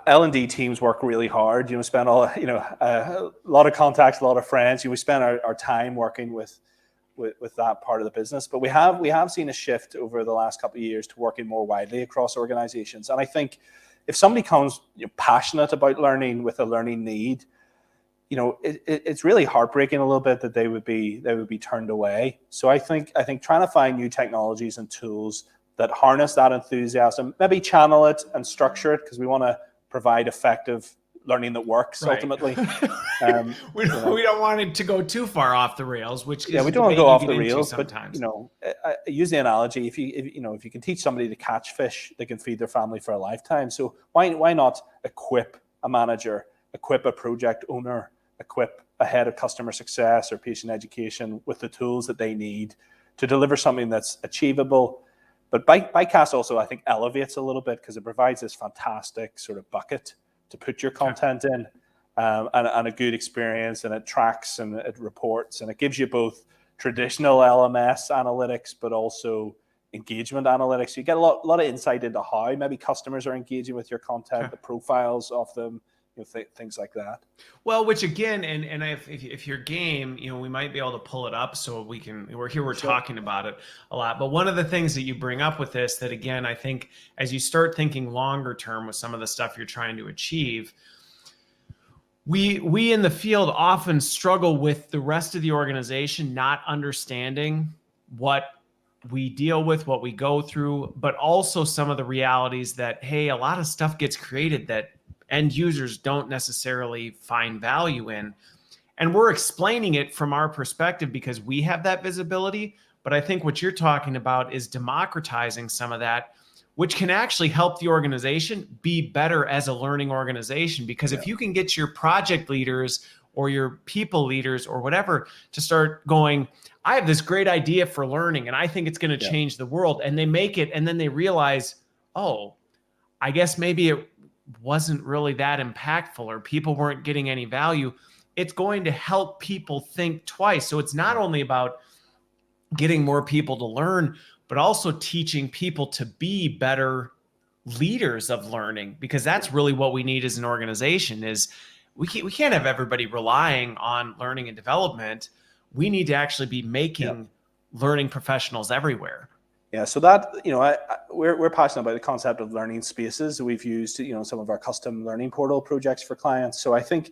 L&D teams work really hard. Spend a lot of contacts, a lot of friends. We spend our time working with that part of the business. But we have seen a shift over the last couple of years to working more widely across organizations. And I think if somebody comes passionate about learning with a learning need, it's really heartbreaking a little bit that they would be turned away. So I think trying to find new technologies and tools that harness that enthusiasm, maybe channel it and structure it, because we want to provide effective learning that works, right, ultimately. We don't want it to go too far off the rails, which is we don't want to go off the rails. Sometimes. But I use the analogy: if you can teach somebody to catch fish, they can feed their family for a lifetime. So why not equip a manager, equip a project owner, equip a head of customer success or patient education with the tools that they need to deliver something that's achievable. But ByteKast also, I think, elevates a little bit, because it provides this fantastic sort of bucket to put your content in, and a good experience, and it tracks and it reports, and it gives you both traditional LMS analytics, but also engagement analytics. You get a lot of insight into how maybe customers are engaging with your content, the profiles of them, things like that. Well, which again, and if you're game, we might be able to pull it up so we're sure. Talking about it a lot. But one of the things that you bring up with this, that again, I think as you start thinking longer term with some of the stuff you're trying to achieve, we in the field often struggle with the rest of the organization not understanding what we deal with, what we go through, but also some of the realities that, hey, a lot of stuff gets created that end users don't necessarily find value in. And we're explaining it from our perspective because we have that visibility. But I think what you're talking about is democratizing some of that, which can actually help the organization be better as a learning organization. Because if you can get your project leaders or your people leaders or whatever to start going, I have this great idea for learning and I think it's going to change the world. And they make it and then they realize, oh, I guess maybe it wasn't really that impactful or people weren't getting any value. It's going to help people think twice. So it's not only about getting more people to learn, but also teaching people to be better leaders of learning, because that's really what we need as an organization. Is we can't have everybody relying on learning and development. We need to actually be making learning professionals everywhere. Yeah, so that, we're passionate about the concept of learning spaces. We've used, some of our custom learning portal projects for clients. So I think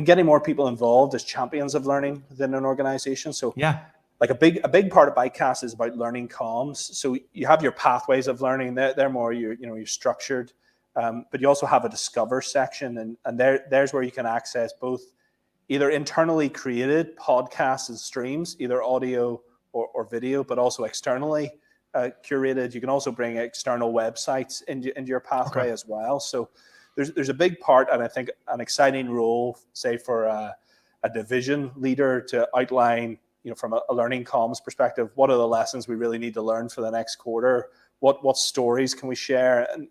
getting more people involved as champions of learning within an organization. So like a big part of ByteKast is about learning comms. So you have your pathways of learning. They're more you're structured, but you also have a discover section, and there's where you can access both either internally created podcasts and streams, either audio or video, but also externally curated. You can also bring external websites into your pathway as well. So there's a big part, and I think an exciting role, say for a division leader, to outline, from a learning comms perspective, what are the lessons we really need to learn for the next quarter? What stories can we share? And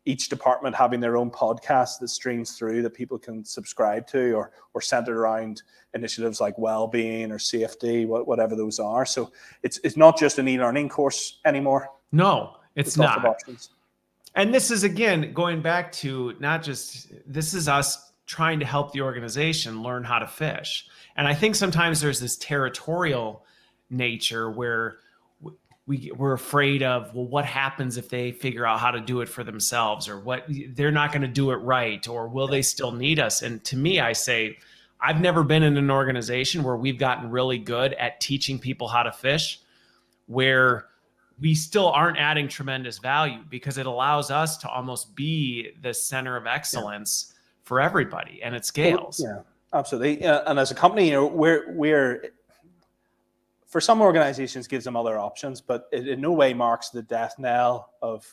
each department having their own podcast that streams through that people can subscribe to, or centered around initiatives like well-being or safety, whatever those are. So it's not just an e-learning course anymore. No, it's not. Lots of options. And this is, again, going back to this is us trying to help the organization learn how to fish. And I think sometimes there's this territorial nature where we're afraid of, well, what happens if they figure out how to do it for themselves, or what they're not going to do it right, or will they still need us? And to me, I say, I've never been in an organization where we've gotten really good at teaching people how to fish, where we still aren't adding tremendous value, because it allows us to almost be the center of excellence for everybody, and it scales. Yeah, absolutely. And as a company, we're for some organizations gives them other options, but it in no way marks the death knell of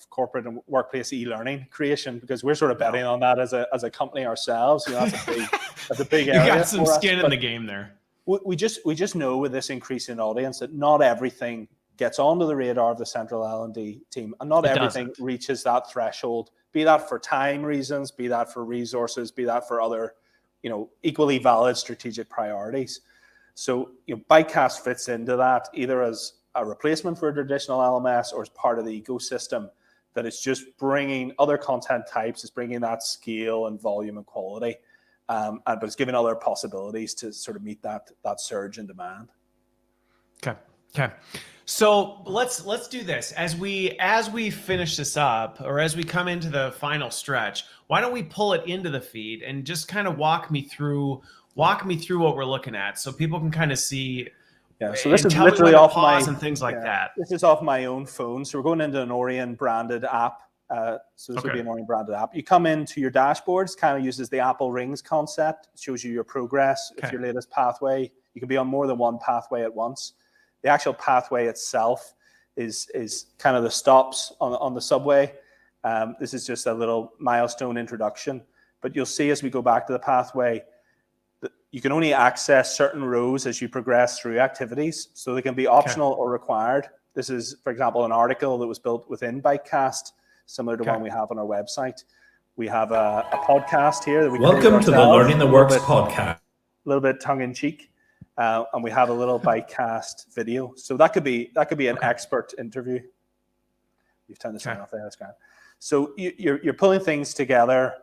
corporate and workplace e-learning creation, because we're sort of betting on that as a company ourselves. That's a big area. You got some skin in the game there. We just know with this increasing audience that not everything gets onto the radar of the central L&D team, and not everything reaches that threshold, be that for time reasons, be that for resources, be that for other, equally valid strategic priorities. So, ByteKast fits into that either as a replacement for a traditional LMS or as part of the ecosystem that is just bringing other content types, is bringing that scale and volume and quality, but it's giving other possibilities to sort of meet that surge in demand. Okay. So let's do this as we finish this up, or as we come into the final stretch. Why don't we pull it into the feed and just kind of walk me through what we're looking at, so people can kind of see. Yeah. So this is literally off my and things like that. This is off my own phone. So we're going into an Aurion branded app. So this will be an Aurion branded app. You come into your dashboards, kind of uses the Apple Rings concept. It shows you your progress. It's your latest pathway. You can be on more than one pathway at once. The actual pathway itself is kind of the stops on the subway. This is just a little milestone introduction. But you'll see as we go back to the pathway, you can only access certain rows as you progress through activities. So they can be optional or required. This is, for example, an article that was built within ByteKast, similar to one we have on our website. We have a podcast here that we Welcome to the Learning the Works podcast. A little bit tongue in cheek. And we have a little ByteKast video. So that could be an expert interview. You've turned this off there, that's great. So you're pulling things together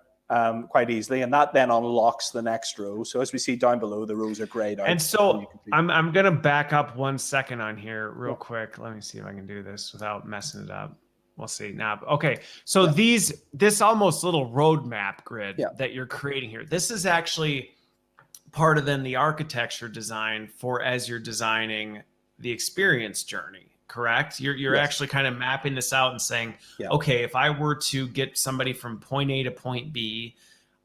quite easily, and that then unlocks the next row. So as we see down below, the rows are grayed out. And so I'm going to back up 1 second on here real quick. Let me see if I can do this without messing it up. We'll see now. Okay. So this almost little roadmap grid that you're creating here, this is actually part of then the architecture design for as you're designing the experience journey, correct? You're actually kind of mapping this out and saying, okay, if I were to get somebody from point A to point B,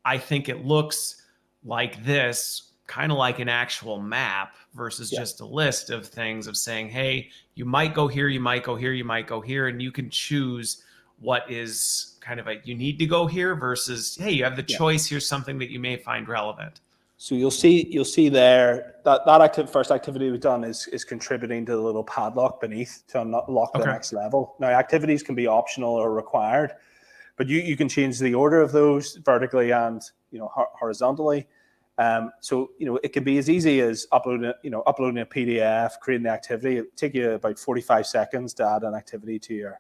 I think it looks like this, kind of like an actual map versus just a list of things of saying, hey, you might go here, you might go here, you might go here, and you can choose what is kind of a, you need to go here versus, hey, you have the choice, here's something that you may find relevant. So you'll see there that first activity we've done is contributing to the little padlock beneath to unlock the next level. Now activities can be optional or required, but you can change the order of those vertically and horizontally. So it can be as easy as uploading a PDF, creating the activity. It'll take you about 45 seconds to add an activity to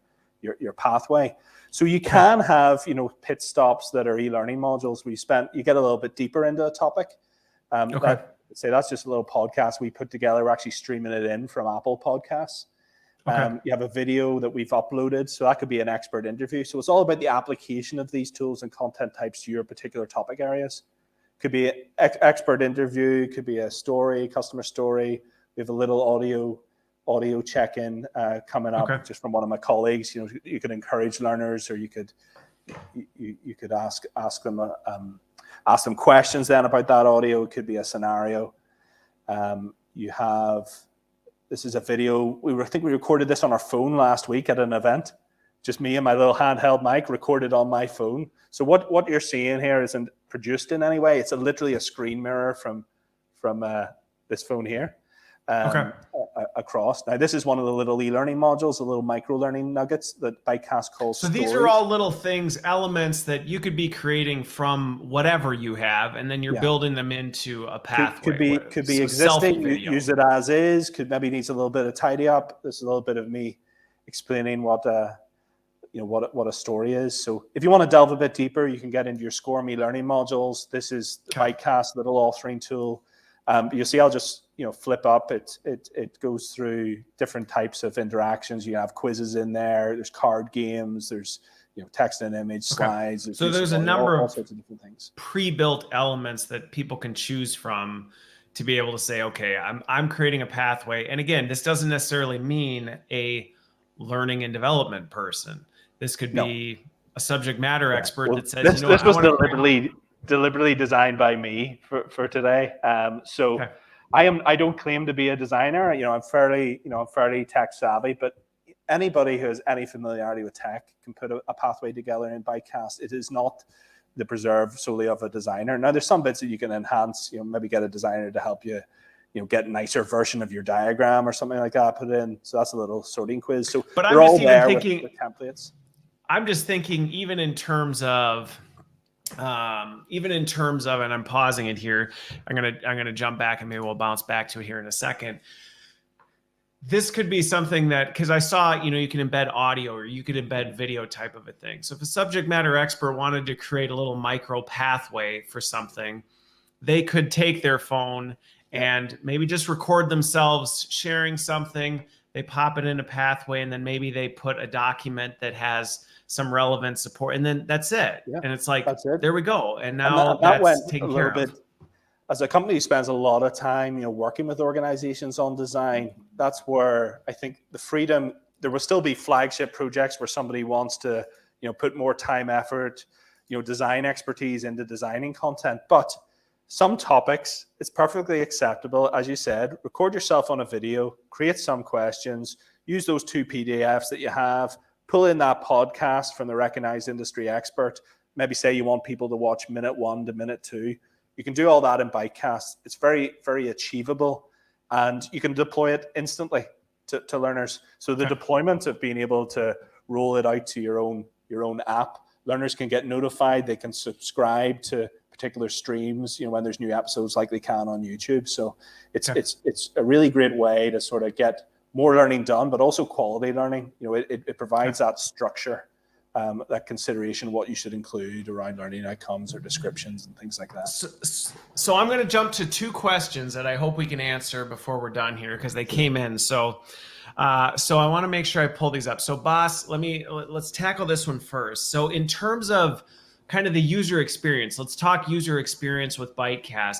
your pathway. So you can have pit stops that are e-learning modules where you get a little bit deeper into a topic. That's just a little podcast we put together. We're actually streaming it in from Apple Podcasts. You have a video that we've uploaded, so that could be an expert interview. So it's all about the application of these tools and content types to your particular topic areas. Could be an expert interview, could be a story, customer story. We have a little audio check-in coming up just from one of my colleagues. You could encourage learners, or you could ask them questions then about that audio. It could be a scenario. This is a video. I think we recorded this on our phone last week at an event. Just me and my little handheld mic recorded on my phone. So what you're seeing here isn't produced in any way. It's literally a screen mirror from this phone here across. Now, this is one of the little e-learning modules, the little micro-learning nuggets that ByteKast calls So these are all little things, elements that you could be creating from whatever you have, and then you're building them into a pathway. Could be existing, use it as is, could maybe needs a little bit of tidy up. This is a little bit of me explaining what a story is. So if you want to delve a bit deeper, you can get into your SCORE e-learning modules. This is the ByteKast little authoring tool. You'll see I'll just flip up. It goes through different types of interactions. You have quizzes in there. There's card games. There's text and image slides. So there's a number of sorts of different things, pre-built elements that people can choose from to be able to say, okay, I'm creating a pathway. And again, this doesn't necessarily mean a learning and development person. This could be a subject matter expert that says, this was deliberately designed by me for today. I don't claim to be a designer. I'm fairly tech savvy, but anybody who has any familiarity with tech can put a pathway together in ByteKast. It is not the preserve solely of a designer. Now, there's some bits that you can enhance. Maybe get a designer to help you, get a nicer version of your diagram or something like that put in. So that's a little sorting quiz. So, but I'm just even thinking with templates. I'm just thinking even in terms of, and I'm pausing it here. I'm gonna jump back and maybe we'll bounce back to it here in a second. This could be something that, because I saw, you can embed audio or you could embed video type of a thing. So if a subject matter expert wanted to create a little micro pathway for something, they could take their phone and maybe just record themselves sharing something. They pop it in a pathway, and then maybe they put a document that has some relevant support, and then that's it. Yeah, and it's like, there we go. And now that that's taken care of. As a company who spends a lot of time, working with organizations on design, that's where I think the freedom, there will still be flagship projects where somebody wants to, put more time, effort, design expertise into designing content. But some topics, it's perfectly acceptable. As you said, record yourself on a video, create some questions, use those 2 PDFs that you have, pull in that podcast from the recognized industry expert. Maybe say you want people to watch minute 1 to minute 2. You can do all that in ByteKast. It's very, very achievable, and you can deploy it instantly to learners. So the deployment of being able to roll it out to your own app, learners can get notified. They can subscribe to particular streams, when there's new episodes, like they can on YouTube. So it's a really great way to sort of get more learning done, but also quality learning. It provides that structure. That consideration, what you should include around learning outcomes or descriptions and things like that. So I'm going to jump to 2 questions that I hope we can answer before we're done here, because they came in. So So I want to make sure I pull these up. So boss, let's tackle this one first. So in terms of kind of the user experience, let's talk user experience with ByteKast.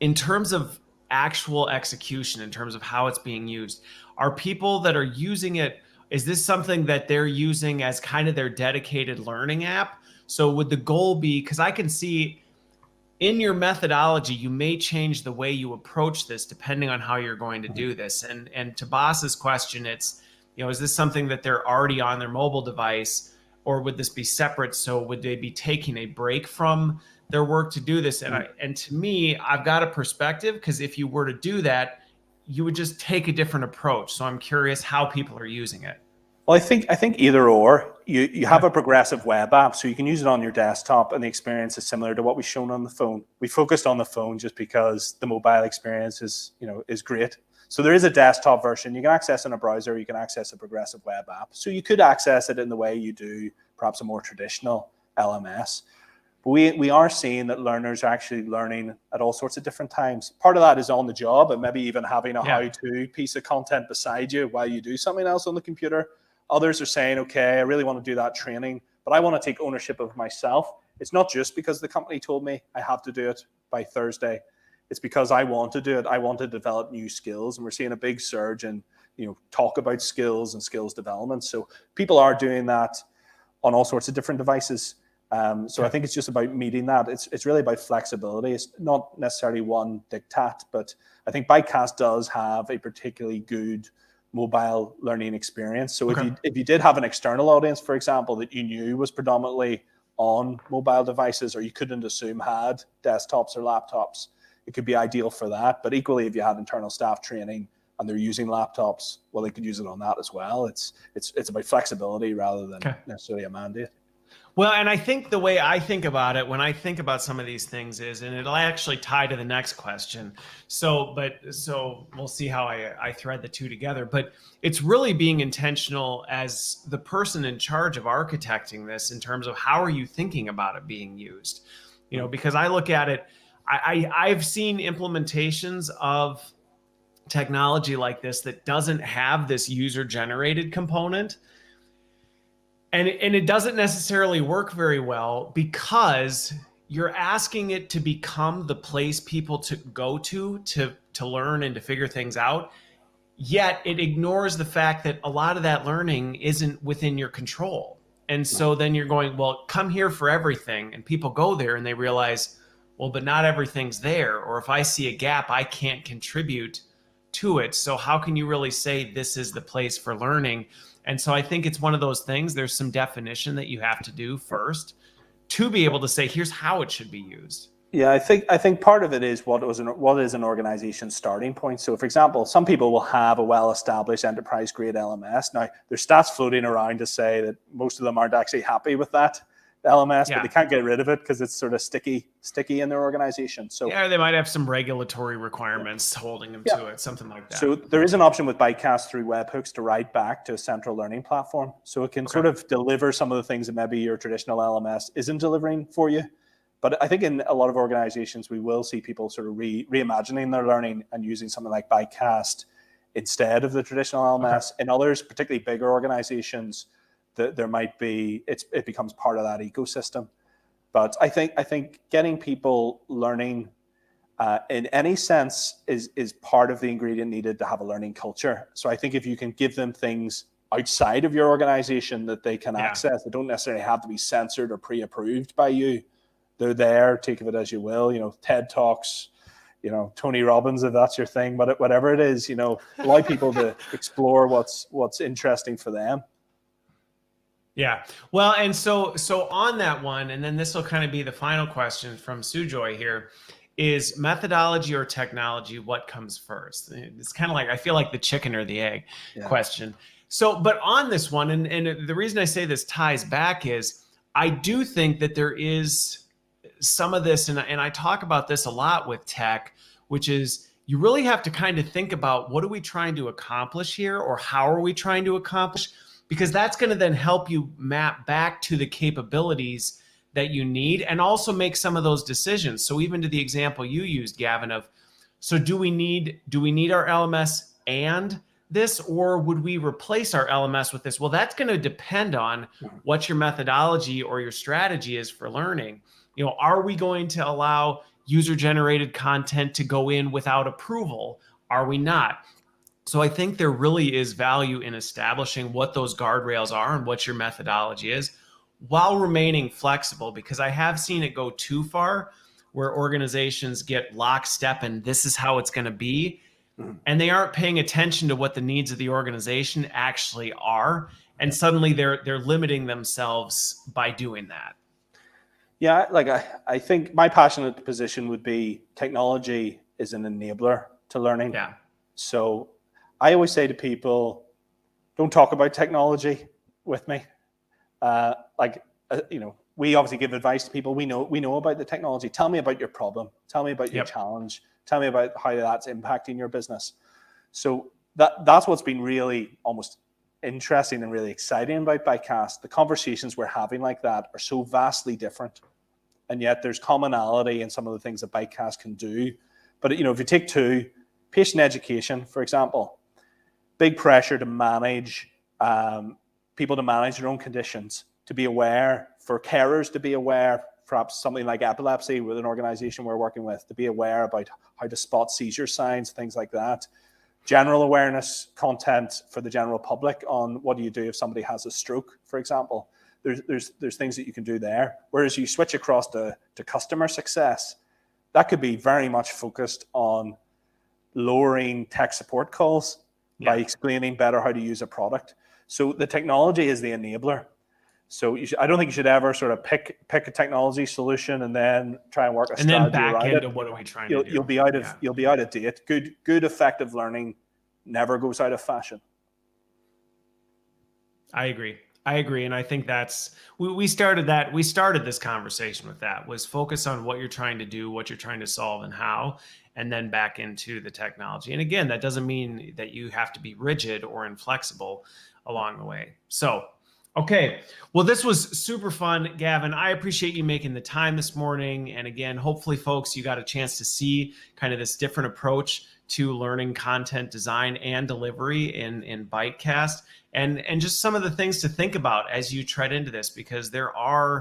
In terms of actual execution, in terms of how it's being used, are people that are using it, is this something that they're using as kind of their dedicated learning app? So would the goal be, because I can see in your methodology, you may change the way you approach this depending on how you're going to do this. And to Boss's question, it's, is this something that they're already on their mobile device, or would this be separate? So would they be taking a break from their work to do this? And to me, I've got a perspective, because if you were to do that, you would just take a different approach. So I'm curious how people are using it. Well, I think either or. You have a progressive web app, so you can use it on your desktop, and the experience is similar to what we've shown on the phone. We focused on the phone just because the mobile experience is great. So there is a desktop version. You can access in a browser. You can access a progressive web app. So you could access it in the way you do perhaps a more traditional LMS. But we are seeing that learners are actually learning at all sorts of different times. Part of that is on the job, and maybe even having a how-to piece of content beside you while you do something else on the computer. Others are saying, okay, I really want to do that training, but I want to take ownership of myself. It's not just because the company told me I have to do it by Thursday. It's because I want to do it. I want to develop new skills, and we're seeing a big surge in talk about skills and skills development. So people are doing that on all sorts of different devices. So I think it's just about meeting that. It's really about flexibility. It's not necessarily one diktat, but I think ByteKast does have a particularly good mobile learning experience. So if you did have an external audience, for example, that you knew was predominantly on mobile devices, or you couldn't assume had desktops or laptops, it could be ideal for that. But equally, if you had internal staff training and they're using laptops, well, they could use it on that as well. It's about flexibility rather than necessarily a mandate. Well, and I think the way I think about it when I think about some of these things is, and it'll actually tie to the next question. So we'll see how I thread the two together. But it's really being intentional as the person in charge of architecting this in terms of how are you thinking about it being used? Because I look at it, I've seen implementations of technology like this that doesn't have this user-generated component. And it doesn't necessarily work very well because you're asking it to become the place people to go to learn and to figure things out. Yet it ignores the fact that a lot of that learning isn't within your control. And so then you're going, well, come here for everything. And people go there and they realize, well, but not everything's there. Or if I see a gap, I can't contribute to it. So how can you really say this is the place for learning? And so I think it's one of those things. There's some definition that you have to do first to be able to say, here's how it should be used. Yeah, I think part of it is what is an organization's starting point. So, for example, some people will have a well-established enterprise-grade LMS. Now, there's stats floating around to say that most of them aren't actually happy with that LMS, but they can't get rid of it because it's sort of sticky in their organization. So they might have some regulatory requirements holding them to it, something like that. So there is an option with ByteKast through webhooks to write back to a central learning platform. So it can sort of deliver some of the things that maybe your traditional LMS isn't delivering for you. But I think in a lot of organizations, we will see people sort of reimagining their learning and using something like ByteKast instead of the traditional LMS. In others, particularly bigger organizations, there might be, it becomes part of that ecosystem. But I think getting people learning in any sense is part of the ingredient needed to have a learning culture. So I think if you can give them things outside of your organization that they can access, they don't necessarily have to be censored or pre-approved by you. They're there, take of it as you will, TED Talks, Tony Robbins, if that's your thing, but whatever it is, allow people to explore what's interesting for them. Yeah. Well, and so on that one, and then this will kind of be the final question from Sujoy here, is methodology or technology, what comes first? It's kind of like, I feel like the chicken or the egg question. So, but on this one, and the reason I say this ties back is I do think that there is some of this, and I talk about this a lot with tech, which is you really have to kind of think about what are we trying to accomplish here, or how are we trying to accomplish? Because that's going to then help you map back to the capabilities that you need and also make some of those decisions. So even to the example you used, Gavin, of, so do we need our LMS and this, or would we replace our LMS with this? Well, that's going to depend on what your methodology or your strategy is for learning. Are we going to allow user-generated content to go in without approval? Are we not? So I think there really is value in establishing what those guardrails are and what your methodology is, while remaining flexible, because I have seen it go too far where organizations get lockstep and this is how it's going to be. And they aren't paying attention to what the needs of the organization actually are. And suddenly they're limiting themselves by doing that. Yeah, like I think my passionate position would be technology is an enabler to learning. Yeah. So I always say to people, don't talk about technology with me. We obviously give advice to people. We know about the technology. Tell me about your problem. Tell me about your challenge. Tell me about how that's impacting your business. So that's what's been really almost interesting and really exciting about ByteKast. The conversations we're having like that are so vastly different, and yet there's commonality in some of the things that ByteKast can do. But if you take patient education, for example, big pressure to manage people to manage their own conditions, to be aware, for carers to be aware, perhaps something like epilepsy with an organization we're working with, to be aware about how to spot seizure signs, things like that. General awareness content for the general public on what do you do if somebody has a stroke, for example. There's things that you can do there. Whereas you switch across to customer success, that could be very much focused on lowering tech support calls by explaining better how to use a product. So the technology is the enabler. So I don't think you should ever sort of pick a technology solution and then try and work a strategy and then back around into it. what are we trying to do? You'll be out of date. Good effective learning never goes out of fashion. I agree. And I think that's, we started this conversation with that, was focus on what you're trying to do, what you're trying to solve and how, and then back into the technology. And again, that doesn't mean that you have to be rigid or inflexible along the way. So, okay. Well, this was super fun, Gavin. I appreciate you making the time this morning. And again, hopefully folks, you got a chance to see kind of this different approach to learning content design and delivery in ByteKast, and just some of the things to think about as you tread into this, because the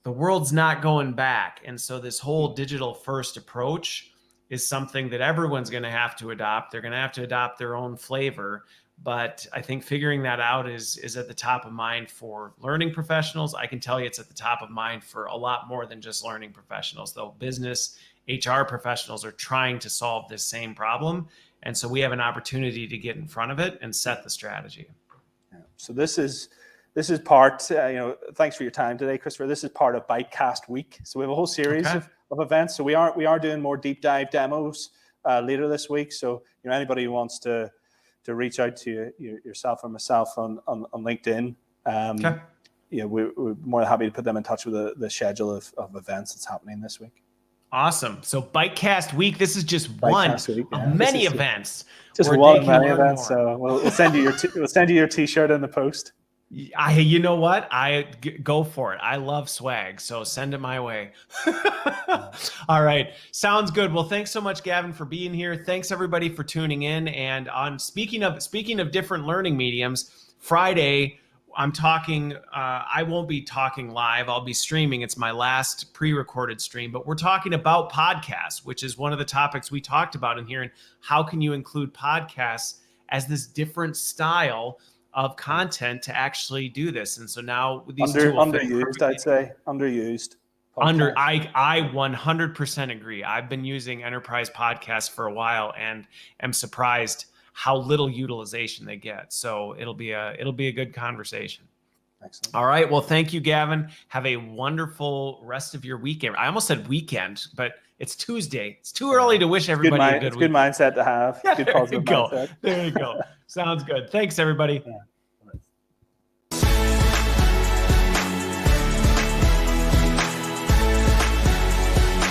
world's not going back. And so this whole digital first approach is something that everyone's going to have to adopt. They're going to have to adopt their own flavor. But I think figuring that out is at the top of mind for learning professionals. I can tell you it's at the top of mind for a lot more than just learning professionals, though. Business, HR professionals are trying to solve this same problem. And so we have an opportunity to get in front of it and set the strategy. Yeah. So this is part, thanks for your time today, Christopher. This is part of ByteKast Week. So we have a whole series of events. So we are doing more deep dive demos later this week. So anybody who wants to reach out to yourself or myself on LinkedIn, we're more than happy to put them in touch with the schedule of events that's happening this week. Awesome. So ByteKast Week, this is just one of many events. Just one of many events. So we'll send you your T-shirt in the post. You know what? Go for it. I love swag, so send it my way. All right. Sounds good. Well, thanks so much, Gavin, for being here. Thanks everybody for tuning in. And on speaking of different learning mediums, Friday, I'm talking, I won't be talking live. I'll be streaming. It's my last pre-recorded stream, but we're talking about podcasts, which is one of the topics we talked about in here. And how can you include podcasts as this different style of content to actually do this? And so now these underused, I'd say underused. I 100% agree. I've been using enterprise podcasts for a while and am surprised how little utilization they get. So it'll be a good conversation. Excellent. All right. Well, thank you, Gavin. Have a wonderful rest of your weekend. I almost said weekend, but it's Tuesday. It's too early to wish everybody a good weekend. Good mindset to have. Good positive mindset. There you go. Sounds good. Thanks, everybody. Yeah.